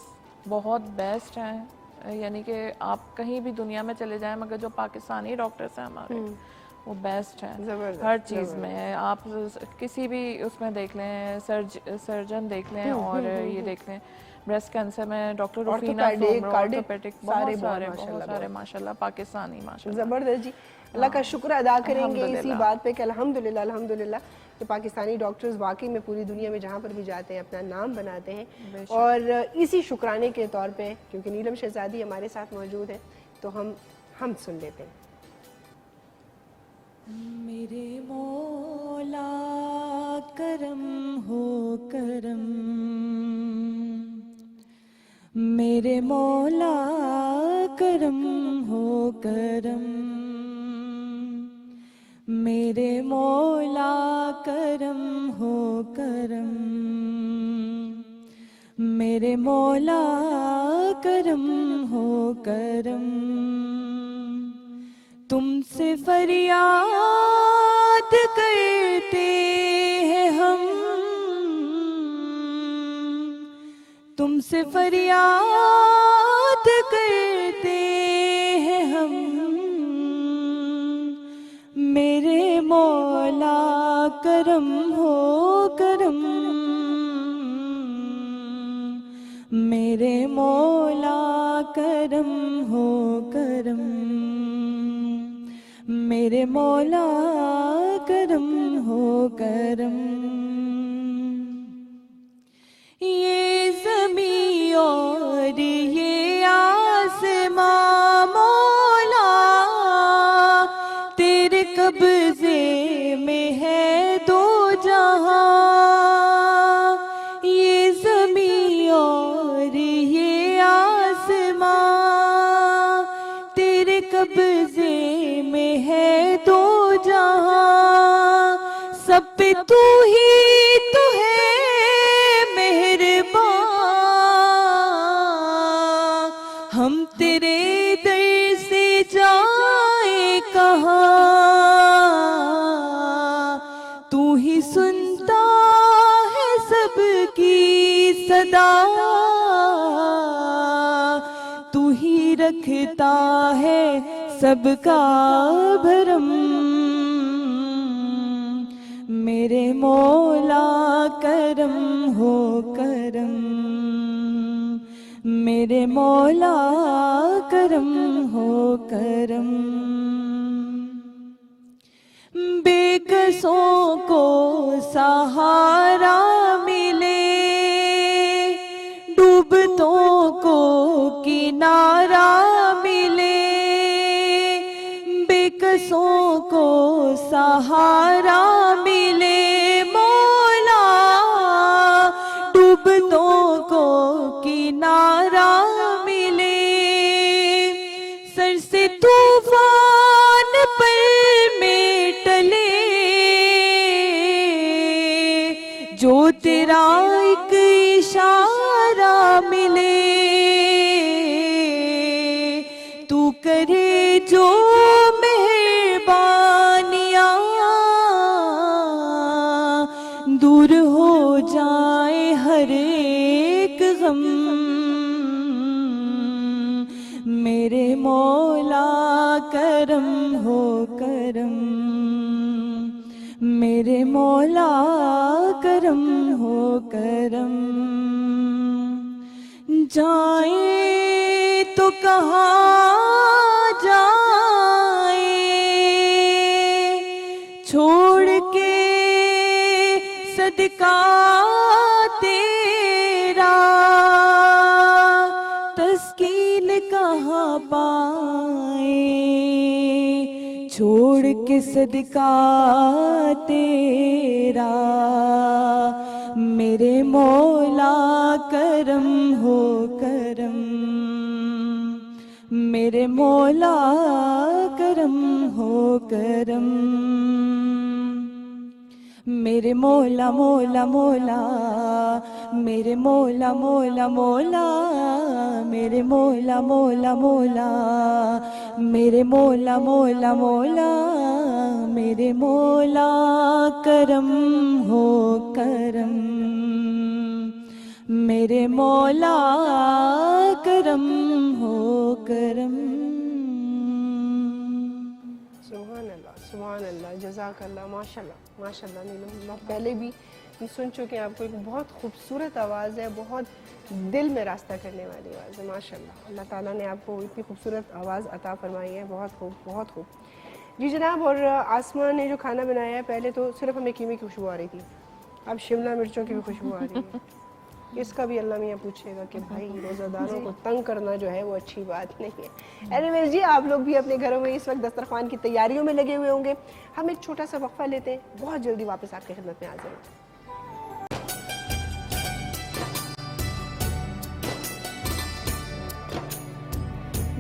بہت بیسٹ ہیں. یعنی کہ آپ کہیں بھی دنیا میں چلے جائیں مگر جو پاکستانی ڈاکٹرز ہیں ہمارے وہ بیسٹ ہیں ہر چیز میں. آپ کسی بھی اس میں دیکھ لیں، سرجن دیکھ لیں اور یہ دیکھ لیں بریسٹ کینسر میں ڈاکٹر رفینہ آرتھوپیڈک، بہت سارے ماشاءاللہ پاکستانی ماشاءاللہ. زبردست جی. اللہ کا شکر ادا کریں گے اسی بات پہ کہ الحمدللہ کہ پاکستانی ڈاکٹرز واقعی میں پوری دنیا میں جہاں پر بھی جاتے ہیں اپنا نام بناتے ہیں. اور اسی شکرانے کے طور پہ کیونکہ نیلم شہزادی ہمارے ساتھ موجود ہے تو ہم سن لیتے ہیں. میرے مولا کرم ہو کرم، میرے مولا کرم ہو کرم، میرے مولا کرم ہو کرم، میرے مولا کرم ہو کرم. تم سے فریاد کرتے ہیں ہم، تم سے فریاد کرتے ہیں ہم، میرے مولا کرم ہو کرم، میرے مولا کرم ہو کرم، میرے مولا کرم ہو کرم. یہ زمین اور یہ آسمان مولا تیرے قبضے میں ہے دو جہاں. یہ زمین اور یہ آسمان تیرے قبضے میں ہے دو جہاں. سب پہ تو ہی تو ہے مہربان، ہم تیرے در سے جائیں کہاں. تو ہی سنتا ہے سب کی صدا، تو ہی رکھتا ہے سب کا بھرم. میرے مولا کرم ہو کرم، میرے مولا کرم ہو کرم. بے کسوں کو سہارا ملے، ڈوبتوں کو کنارہ ملے. بے کسوں کو سہارا ملے مولا، ڈوبتوں کو کنارہ ملے. سر سے طوفان پر میں ٹلے، جو تیرا ایک اشارہ ملے. تو کرے جو مہربانیاں، دور ہو جائے ہر ایک غم. میرے مولا کرم ہو کرم، میرے مولا کرم ہو کرم. جائیں تو کہاں جائیں چھوڑ کے صدقہ تیرا تسکین کہاں پائیں، چھوڑ کے صدقہ تیرا میرے مولا کرم ہو کرم، میرے مولا کرم ہو کرم، میرے مولا مولا مولا، میرے مولا مولا مولا، میرے مولا مولا مولا، میرے مولا مولا مولا، میرے مولا کرم ہو کرم، میرے مولا کرم ہو کرم۔ سبحان اللہ، جزاک اللہ، ماشاء اللہ ماشاء اللہ۔ نیلم، اللہ پہلے بھی سن چکے ہیں آپ کو، ایک بہت خوبصورت آواز ہے، بہت دل میں راستہ کرنے والی آواز ہے، ماشاء اللہ۔ اللہ تعالیٰ نے آپ کو اتنی خوبصورت آواز عطا فرمائی ہے، بہت خوب بہت خوب۔ جی جناب، اور آسما نے جو کھانا بنایا ہے، پہلے تو صرف ہمیں قیمے کی خوشبو آ رہی تھی، اب شملہ مرچوں کی بھی خوشبو آ رہی ہے۔ اس کا بھی اللہ میاں پوچھے گا کہ بھائی روزہ داروں کو تنگ کرنا جو ہے وہ اچھی بات نہیں ہے۔ اینیویز جی، آپ لوگ بھی اپنے گھروں میں اس وقت دسترخوان کی تیاریوں میں لگے ہوئے ہوں گے۔ ہم ایک چھوٹا سا وقفہ لیتے ہیں، بہت جلدی واپس آپ کی خدمت میں حاضر ہیں۔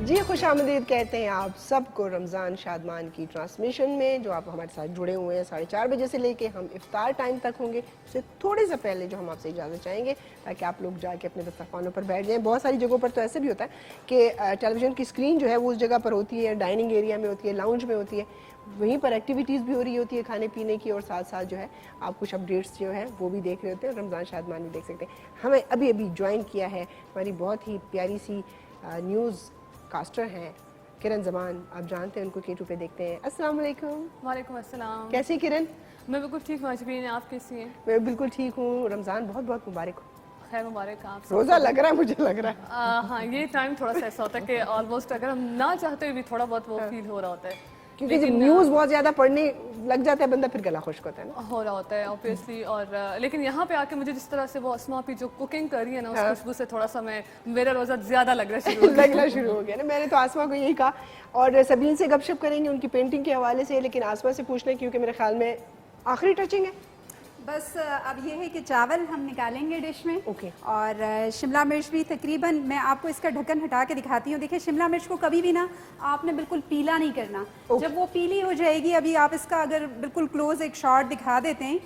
جی خوش آمدید کہتے ہیں آپ سب کو رمضان شادمان کی ٹرانسمیشن میں، جو آپ ہمارے ساتھ جڑے ہوئے ہیں 4:30 بجے سے لے کے ہم افطار ٹائم تک ہوں گے، اس سے تھوڑے سے پہلے جو ہم آپ سے اجازت چاہیں گے تاکہ آپ لوگ جا کے اپنے دسترخوانوں پر بیٹھ جائیں۔ بہت ساری جگہوں پر تو ایسے بھی ہوتا ہے کہ ٹیلی ویژن کی اسکرین جو ہے وہ اس جگہ پر ہوتی ہے، ڈائننگ ایریا میں ہوتی ہے، لاؤنج میں ہوتی ہے، وہیں پر ایکٹیویٹیز بھی ہو رہی ہوتی ہے کھانے پینے کی، اور ساتھ ساتھ جو ہے آپ کچھ اپڈیٹس جو ہے وہ بھی دیکھ رہے ہوتے ہیں، رمضان شادمان بھی دیکھ سکتے ہیں۔ ہمیں ابھی جوائن کیا ہے ہماری بہت ہی پیاری سی نیوز کاسٹر ہیں کرن زمان، آپ جانتے ہیں ان کو K2 پہ دیکھتے ہیں۔ السلام علیکم۔ وعلیکم السلام۔ کیسی کرن؟ میں بالکل ٹھیک ہوں اجمین، آپ کیسی ہیں؟ میں بالکل ٹھیک ہوں۔ رمضان بہت بہت مبارک ہو۔ خیر مبارک آپ۔ روزہ لگ رہا ہے، مجھے لگ رہا ہے۔ ہاں، یہ ٹائم تھوڑا سا ایسا ہوتا ہے کہ آلموسٹ اگر ہم نہ چاہتے ہوئے بھی تھوڑا بہت وہ فیل ہو رہا ہوتا ہے، کیونکہ جب نیوز بہت زیادہ پڑھنے لگ جاتا ہے بندہ، پھر گلا خشک ہوتا ہے نا، ہو رہا ہوتا ہے اوبیسلی۔ اور لیکن یہاں پہ آ کے مجھے جس طرح سے وہ اسما پی جو کوکنگ کر رہی ہے نا، اس خوشبو سے تھوڑا سا میرا روزہ زیادہ لگنا شروع ہو گیا نا۔ میں نے تو آسما کو یہی کہا، اور سبین سے گپ شپ کریں گے ان کی پینٹنگ کے حوالے سے، لیکن آسما سے پوچھ لیں کیونکہ میرے خیال میں آخری ٹچنگ ہے۔ بس اب یہ ہے کہ چاول ہم نکالیں گے ڈش میں، اوکے، اور شملہ مرچ بھی تقریباً میں آپ کو اس کا ڈھکن ہٹا کے دکھاتی ہوں۔ دیکھیں شملہ مرچ کو کبھی بھی نا آپ نے بالکل پیلا نہیں کرنا، جب وہ پیلی ہو جائے گی، ابھی آپ اس کا اگر بالکل کلوز ایک شارٹ دکھا دیتے ہیں،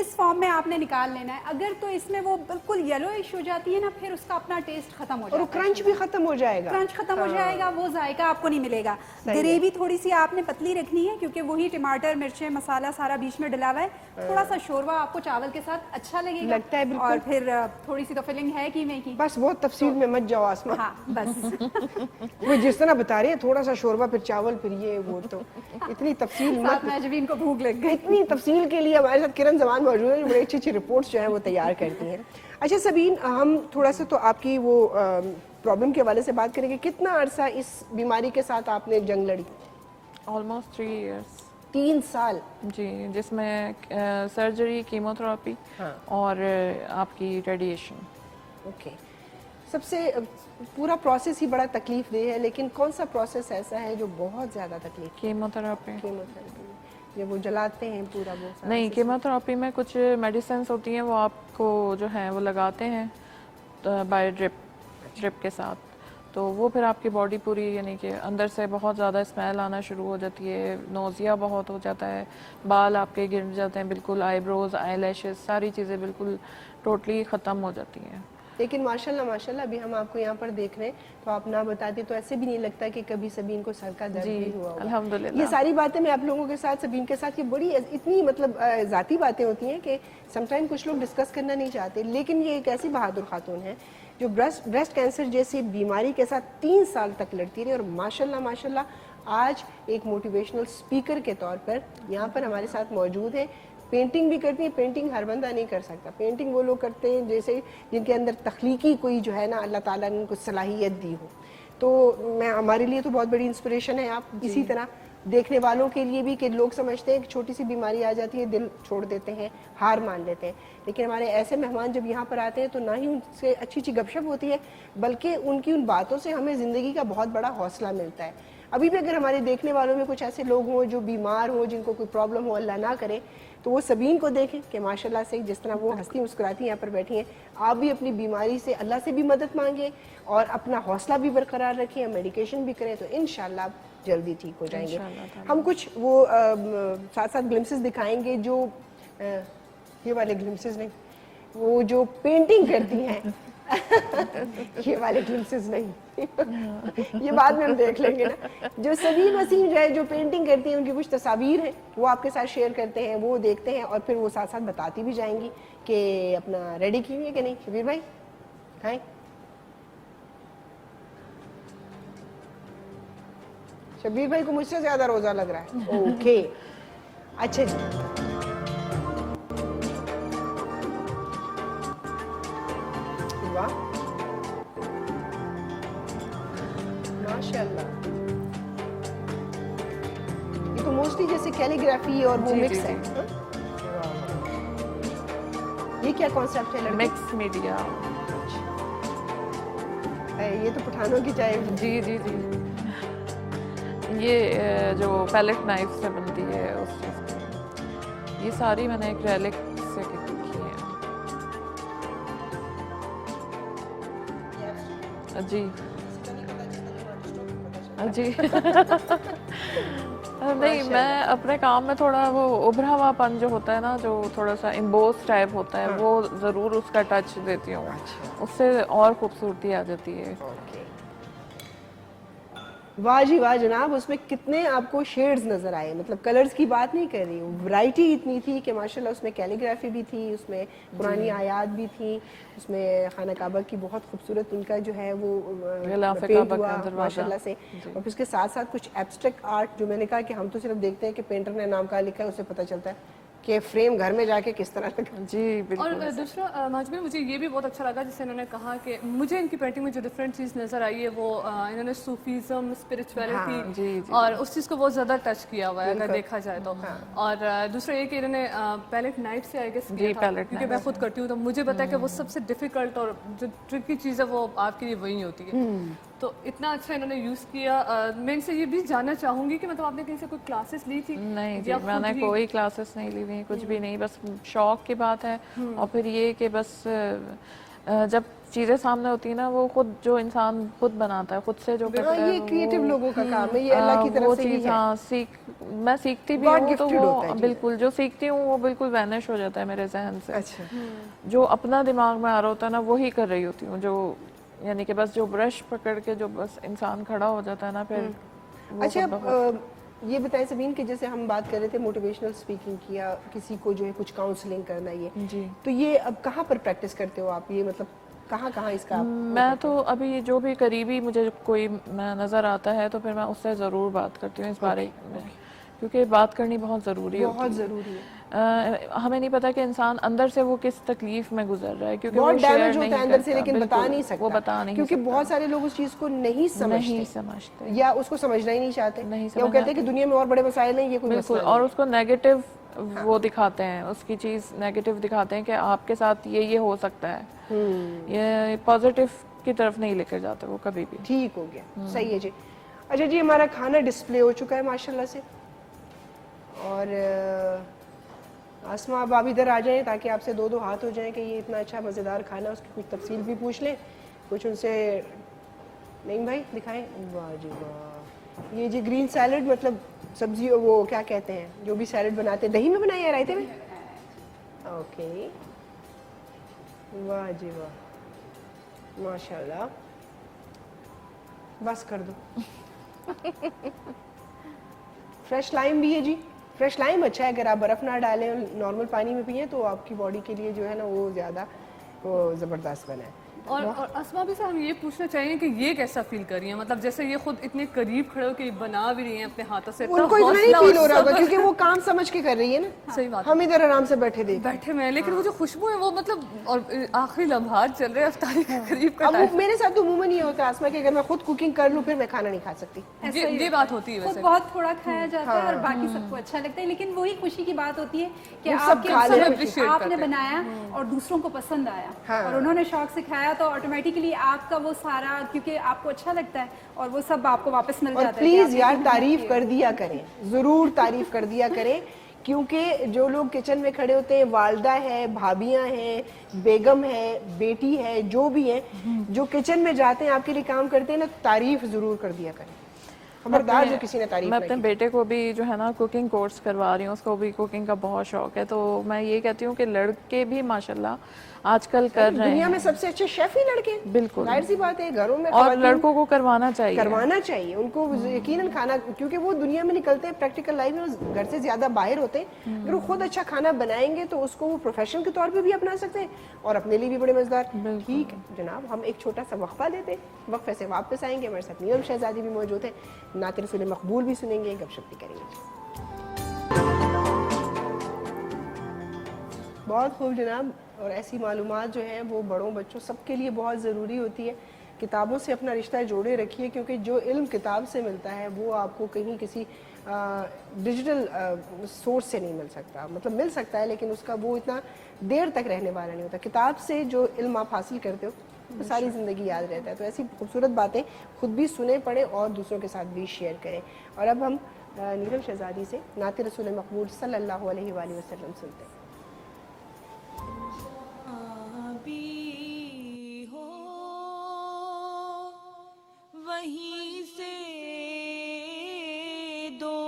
اس فارم میں آپ نے نکال لینا ہے۔ اگر تو اس میں وہ بالکل یلوئش ہو جاتی ہے نا، پھر اس کا اپنا ٹیسٹ ختم ہو جاتا ہے، اور کرنچ بھی ختم ہو جائے گا، کرنچ ختم ہو جائے گا، وہ ذائقہ آپ کو نہیں ملے گا۔ گریوی تھوڑی سی آپ نے پتلی رکھنی ہے، کیونکہ وہی ٹماٹر مرچیں مسالہ سارا بیچ میں ڈلا ہوا ہے، تھوڑا سا شوربہ آپ کو چاول کے ساتھ اچھا لگے گا، لگتا ہے بالکل، اور پھر تھوڑی سی تو فلنگ ہے قیمے کی۔ بس بہت تفصیل میں مت جاؤ آسما، ہاں بس وہ جس طرح بتا رہے ہیں، تھوڑا سا شوربہ پھر چاول پھر یہ وہ، تو اتنی تفصیل مت۔ جبین کو بھوک لگ گئی، اتنی تفصیل کے لیے ہمارے ساتھ کرن زمان موجود ہے، جو بڑی اچھی اچھی رپورٹس جو ہیں وہ تیار کرتی ہیں۔ اچھا سبین، ہم تھوڑا سا تو آپ کی وہ پرابلم کے حوالے سے بات کریں گے، کتنا عرصہ اس بیماری کے ساتھ آپ نے جنگ لڑی؟ Almost 3 years. 3 سال؟ جی، جس میں سرجری، کیمو تھراپی اور آپ کی ریڈیشن۔ اوکے، سب سے پورا پروسیس ہی بڑا تکلیف دہ ہے، لیکن کون سا پروسیس ایسا ہے جو بہت زیادہ تکلیف؟ Chemo therapy. کیمو تھراپی جب وہ جلاتے ہیں پورا وہ نہیں، کیمو تھراپی میں کچھ میڈیسنس ہوتی ہیں، وہ آپ کو جو ہیں وہ لگاتے ہیں بائی ڈرپ کے ساتھ، تو وہ پھر آپ کی باڈی پوری یعنی کہ اندر سے بہت زیادہ اسمیل آنا شروع ہو جاتی ہے، نوزیا بہت ہو جاتا ہے، بال آپ کے گر جاتے ہیں بالکل، آئی بروز، آئی لیشز، ساری چیزیں بالکل ٹوٹلی ختم ہو جاتی ہیں۔ لیکن ماشاءاللہ ماشاءاللہ ابھی ہم آپ کو یہاں پر دیکھ رہے ہیں تو آپ نہ بتاتے تو ایسے بھی نہیں لگتا کہ کبھی سبین کو سر کا درد بھی ہوا ہوگا۔ الحمدللہ، یہ ساری باتیں میں آپ لوگوں کے ساتھ، سبین کے ساتھ، یہ بڑی اتنی مطلب ذاتی باتیں ہوتی ہیں کہ سم ٹائم کچھ لوگ ڈسکس کرنا نہیں چاہتے، لیکن یہ ایک ایسی بہادر خاتون ہے جو بریسٹ کینسر جیسی بیماری کے ساتھ 3 سال تک لڑتی رہی، اور ماشاءاللہ ماشاءاللہ آج ایک موٹیویشنل اسپیکر کے طور پر یہاں پر ہمارے ساتھ موجود ہے۔ پینٹنگ بھی کرتی ہیں، پینٹنگ ہر بندہ نہیں کر سکتا، پینٹنگ وہ لوگ کرتے ہیں جیسے جن کے اندر تخلیقی کوئی جو ہے نا اللہ تعالیٰ نے ان کو صلاحیت دی ہو، تو میں ہمارے لیے تو بہت بڑی انسپریشن ہے آپ۔ اسی طرح دیکھنے والوں کے لیے بھی کہ لوگ سمجھتے ہیں کہ چھوٹی سی بیماری آ جاتی ہے دل چھوڑ دیتے ہیں, ہار مان لیتے ہیں, لیکن ہمارے ایسے مہمان جب یہاں پر آتے ہیں تو نہ ہی ان سے اچھی اچھی گپ شپ ہوتی ہے بلکہ ان کی ان باتوں سے ہمیں زندگی کا بہت بڑا حوصلہ ملتا ہے. ابھی بھی اگر ہمارے دیکھنے والوں میں کچھ ایسے لوگ ہوں جو بیمار ہوں, جن کو کوئی پرابلم ہو, اللہ نہ کرے, تو وہ سبین کو دیکھیں کہ ماشاءاللہ سے جس طرح وہ ہنستی مسکراتی یہاں پر بیٹھی ہیں, آپ بھی اپنی بیماری سے اللہ سے بھی مدد مانگیں اور اپنا حوصلہ بھی برقرار رکھیں, میڈیکیشن بھی کریں, تو انشاءاللہ آپ جلدی ٹھیک ہو جائیں گے. ہم کچھ وہ ساتھ ساتھ گلمسز دکھائیں گے جو یہ والے گلمسز نہیں, وہ جو پینٹنگ کرتی ہیں یہ والے گلمسز نہیں, یہ بعد میں ہم دیکھ لیں گے نا. جو سبین وسیم جو ہے جو پینٹنگ کرتی ہیں ان کی کچھ تصاویر ہیں وہ آپ کے ساتھ شیئر کرتے ہیں, وہ دیکھتے ہیں اور پھر وہ ساتھ ساتھ بتاتی بھی جائیں گی کہ اپنا ریڈی کی ہوئی ہے کہ نہیں. شبیر بھائی کھائیں. شبیر بھائی کو مجھ سے زیادہ روزہ لگ رہا ہے. اوکے اچھا جی, واہ ماشاءاللہ. یہ تو موسٹلی جیسے کیلیگرافی اور وہ مکس ہے. یہ کیا کانسیپٹ ہے؟ Mix media. یہ تو پٹھانوں کی چائے. جی جی جی, یہ جو پیلٹ نائف سے بنتی ہے اس چیز کی, یہ ساری میں نے ایک ریلک سے کی ہے. جی جی نہیں, میں اپنے کام میں تھوڑا وہ ابھرا ہوا پن جو ہوتا ہے نا, جو تھوڑا سا امبوس ٹائپ ہوتا ہے, وہ ضرور اس کا ٹچ دیتی ہوں, اس سے اور خوبصورتی آ جاتی ہے. واہ جی واہ جناب, اس میں کتنے آپ کو شیڈز نظر آئے. مطلب کلرز کی بات نہیں کر رہی ہوں, ورائٹی اتنی تھی کہ ماشاءاللہ اس میں کیلیگرافی بھی تھی, اس میں پرانی آیات بھی تھیں, اس میں خانہ کعبہ کی بہت خوبصورت ان کا جو ہے وہ پینٹ ہوا ماشاءاللہ سے, اور پھر اس کے ساتھ ساتھ کچھ ایبسٹریکٹ آرٹ جو میں نے کہا کہ ہم تو صرف دیکھتے ہیں کہ پینٹر نے نام کہا لکھا ہے, اس سے پتہ چلتا ہے کہ فریم گھر میں جا کے کس طرح لگا. جی بالکل. اور دوسرا ماجبی مجھے یہ بھی بہت اچھا لگا جسے انہوں نے کہا کہ مجھے ان کی پینٹنگ میں جو ڈفرینٹ چیز نظر آئی ہے وہ انہوں نے صوفیزم, اسپرچویلٹی اور اس چیز کو بہت زیادہ ٹچ کیا ہوا ہے اگر دیکھا جائے تو. اور دوسرا یہ کہ انہوں نے پیلٹ نائف سے آئی گیس کیا تھا, کیونکہ میں خود کرتی ہوں تو مجھے پتا ہے کہ وہ سب سے ڈیفیکلٹ اور جو ٹرکی چیز ہے وہ آپ کے لیے وہی ہوتی ہے, تو اتنا اچھا انہوں نے یوز کیا. میں ان سے یہ بھی جاننا چاہوں گی کہ مطلب آپ نے کہیں سے کوئی کلاسز لی تھی؟ نہیں جی, میں نے کوئی کلاسز نہیں لی ہوئی, کچھ بھی نہیں, بس شوق کی بات ہے. اور پھر یہ کہ بس جب چیزیں سامنے ہوتی ہیں نا, وہ خود جو انسان خود بناتا ہے, خود سے جو کرتا ہے, یہ کریٹو لوگوں کا کام ہے, یہ اللہ کی طرف سے ہی ہے. ہاں میں سیکھتی بھی ہوں تو وہ بالکل جو سیکھتی ہوں وہ بالکل وینش ہو جاتا ہے میرے ذہن سے. جو اپنا دماغ میں آ رہا ہوتا ہے نا وہی کر رہی ہوتی ہوں, جو یعنی کہ بس جو برش پکڑ کے جو بس انسان کھڑا ہو جاتا ہے نا پھر. اچھا یہ بتائیں سبین کہ جیسے ہم بات کر رہے تھے موٹیویشنل اسپیکنگ کی, یا کسی کو جو ہے کچھ کاؤنسلنگ کرنا, یہ تو یہ اب کہاں پر پریکٹس کرتے ہو آپ؟ یہ مطلب کہاں کہاں اس کا؟ میں تو ابھی جو بھی قریبی مجھے کوئی نظر آتا ہے تو پھر میں اس سے ضرور بات کرتی ہوں اس بارے میں, کیونکہ بات کرنی بہت ضروری ہے. بہت ضروری ہے. ہمیں نہیں پتا کہ انسان اندر سے وہ کس تکلیف میں گزر رہا ہے, کیونکہ بہت ڈیمیج ہوتا ہے اندر سے لیکن بتا نہیں سکتا, وہ بتا نہیں کیونکہ بہت سارے لوگ اس چیز کو نہیں سمجھتے یا اس کو سمجھنا ہی نہیں چاہتے, یا وہ کہتے ہیں کہ دنیا میں اور بڑے مسائل ہیں, یہ کوئی مسئلہ نہیں. اور اس کو نیگیٹو وہ دکھاتے ہیں, اس کی چیز نیگیٹو دکھاتے ہیں کہ آپ کے ساتھ یہ ہو سکتا ہے, یہ پازیٹیو کی طرف نہیں لے کر جاتے وہ کبھی بھی. ٹھیک ہو گیا, صحیح ہے جی. اچھا جی, ہمارا کھانا ڈسپلے ہو چکا ہے ماشاءاللہ سے, اور آسما اب آپ ادھر آ جائیں تاکہ آپ سے دو ہاتھ ہو جائیں کہ یہ اتنا اچھا مزیدار کھانا, اس کی کچھ تفصیل بھی پوچھ لیں, کچھ ان سے. نہیں بھائی دکھائیں. واہ جی واہ, یہ جی گرین سیلڈ, مطلب سبزی وہ کیا کہتے ہیں جو بھی سیلڈ بناتے ہیں, دہی میں بنائی ہے, رائتے میں؟ اوکے, واہ جی واہ ماشاءاللہ, بس کر دو. فریش لائم بھی ہے جی, فریش لائم اچھا ہے, اگر آپ برف نہ ڈالیں نارمل پانی میں پئیں تو آپ کی باڈی کے لیے جو ہے نا وہ زیادہ وہ زبردست بنا ہے. اور اسما بھی سے ہم یہ پوچھنا چاہیے کہ یہ کیسا فیل کر رہی ہیں, مطلب جیسے یہ خود اتنے قریب کھڑے ہو کے بنا بھی رہی ہیں اپنے ہاتھوں سے, ان کو اتنا نہیں فیل ہو رہا ہوگا کیونکہ وہ کام سمجھ کے کر رہی ہے نا. صحیح بات, ہم ادھر آرام سے بیٹھے ہوئے ہیں, لیکن وہ جو خوشبو ہے وہ مطلب, اور آخری لمحات چل رہے ہیں افطاری کے قریب کا. اب میرے ساتھ تو عموماً یہ ہوتا ہے آسما کہ اگر میں خود کوکنگ کر لوں پھر میں کھانا نہیں کھا سکتی. یہ بات ہوتی ہے, خود بہت تھوڑا کھایا جاتا ہے اور باقی سب کو اچھا لگتا ہے, لیکن وہی خوشی کی بات ہوتی ہے کہ آپ نے بنایا اور دوسروں کو پسند آیا اور انہوں نے شوق سے کھایا تو آٹومیٹکلی آپ کا وہ سارا, کیونکہ آپ کو اچھا لگتا ہے اور وہ سب آپ کو واپس مل جاتا ہے. اور پلیز یار تعریف کر دیا کریں, ضرور تعریف کر دیا کریں, کیونکہ جو لوگ کچن میں کھڑے ہوتے ہیں, والدہ ہے, بھابیاں ہیں, بیگم ہے, بیٹی ہے, جو بھی ہیں جو کچن میں جاتے ہیں آپ کے لیے کام کرتے ہیں نا, تعریف ضرور کر دیا کریں. خبردار جو کسی نے تعریف. میں اپنے بیٹے کو بھی جو ہے نا کوکنگ کورس کروا رہی ہوں, اس کو بھی کوکنگ کا بہت شوق ہے, تو میں یہ کہتی ہوں کہ لڑکے بھی ماشاءاللہ آج کل کر رہے ہیں. دنیا میں سب سے اچھے شیف ہی لڑکے, بالکل ظاہر سی بات ہے, گھروں میں اور لڑکوں کو کروانا چاہیے ان کو یقیناً کھانا, کیونکہ وہ دنیا میں نکلتے ہیں پریکٹیکل لائف میں, گھر سے زیادہ باہر ہوتے ہیں. اگر وہ خود اچھا کھانا بنائیں گے تو اس کو وہ پروفیشن کے طور پہ بھی اپنا سکتے ہیں اور اپنے لیے بھی بڑے مزیدار. ٹھیک ہے جناب, ہم ایک چھوٹا سا وقفہ لیتے ہیں, وقفے سے واپس آئیں گے, ہمارے ساتھ نیلم شہزادی بھی موجود ہیں, نعت رسول مقبول بھی سنیں گے, گپ شپ بھی کریں گے. بہت خوب جناب. اور ایسی معلومات جو ہیں وہ بڑوں بچوں سب کے لیے بہت ضروری ہوتی ہے. کتابوں سے اپنا رشتہ جوڑے رکھیے, کیونکہ جو علم کتاب سے ملتا ہے وہ آپ کو کہیں کسی ڈیجیٹل سورس سے نہیں مل سکتا. مطلب مل سکتا ہے لیکن اس کا وہ اتنا دیر تک رہنے والا نہیں ہوتا. کتاب سے جو علم آپ حاصل کرتے ہو وہ ساری زندگی یاد رہتا ہے. تو ایسی خوبصورت باتیں خود بھی سنیں, پڑھیں اور دوسروں کے ساتھ بھی شیئر کریں. اور اب ہم نیلم شہزادی سے نعت رسول مقبول صلی اللہ علیہ وآلہ وسلم سنتے ہیں. وہیں سے دو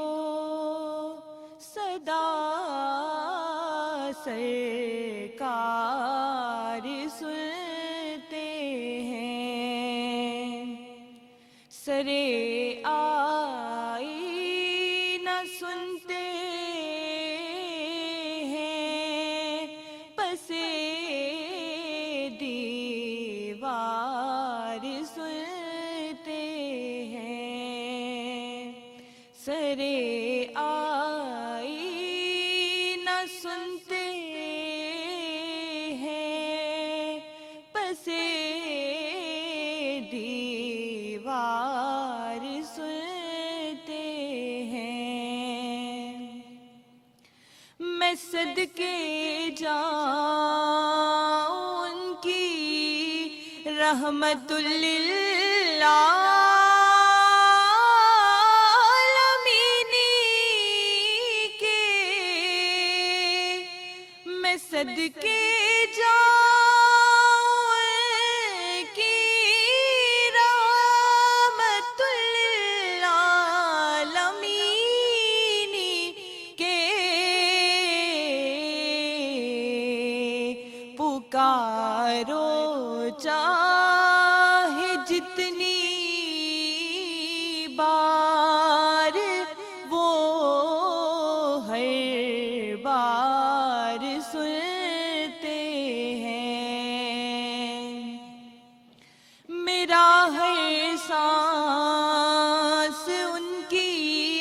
صدا سرکار سنتے ہیں, سرے آئی نہ سنتے ہیں, پسے دیوار سنتے ہیں, سرے آئی نہ سنتے ہیں, پسے دیوار سنتے ہیں. میں صدقے جاؤں ان کی رحمت للعالمین کے, میں صدقے جاؤں ان کی رحمت للعالمین کے, پکارو چاہے جتنی بار, وہ ہر بار سنتے ہیں. میرا ہر سانس ان کی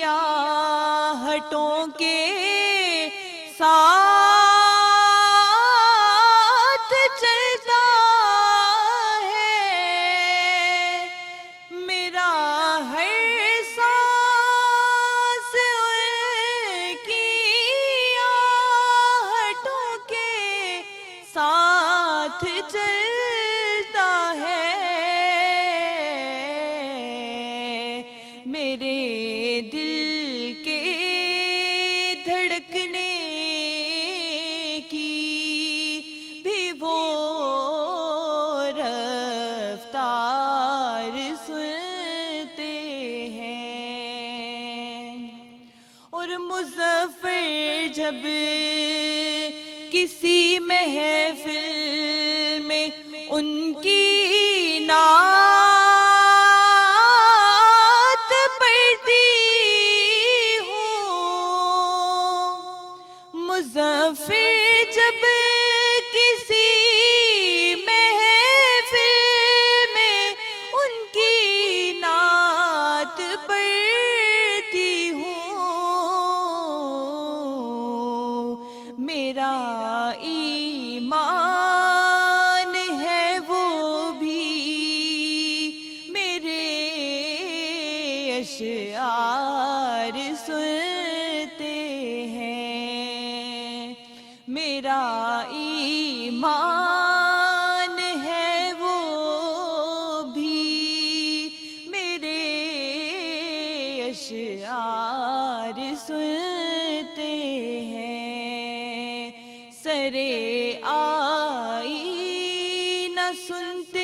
آہٹوں کے ساتھ چلتا ہے, میرا ہر سانس ان کی آہٹوں کے ساتھ چلتا ہے. میرے دل کے دھڑکنے کی بھی وہ رفتار سنتے ہیں. اور مظفر جب کسی محفل میں ان کی نعت پڑھتی ہوں, مظفر جب کسی محفل میرا ایمان ہے وہ بھی میرے اشعار سنتے ہیں، میرا ایمان ہے وہ بھی میرے اشعار سنتے ہیں، سرے آئینہ سنتے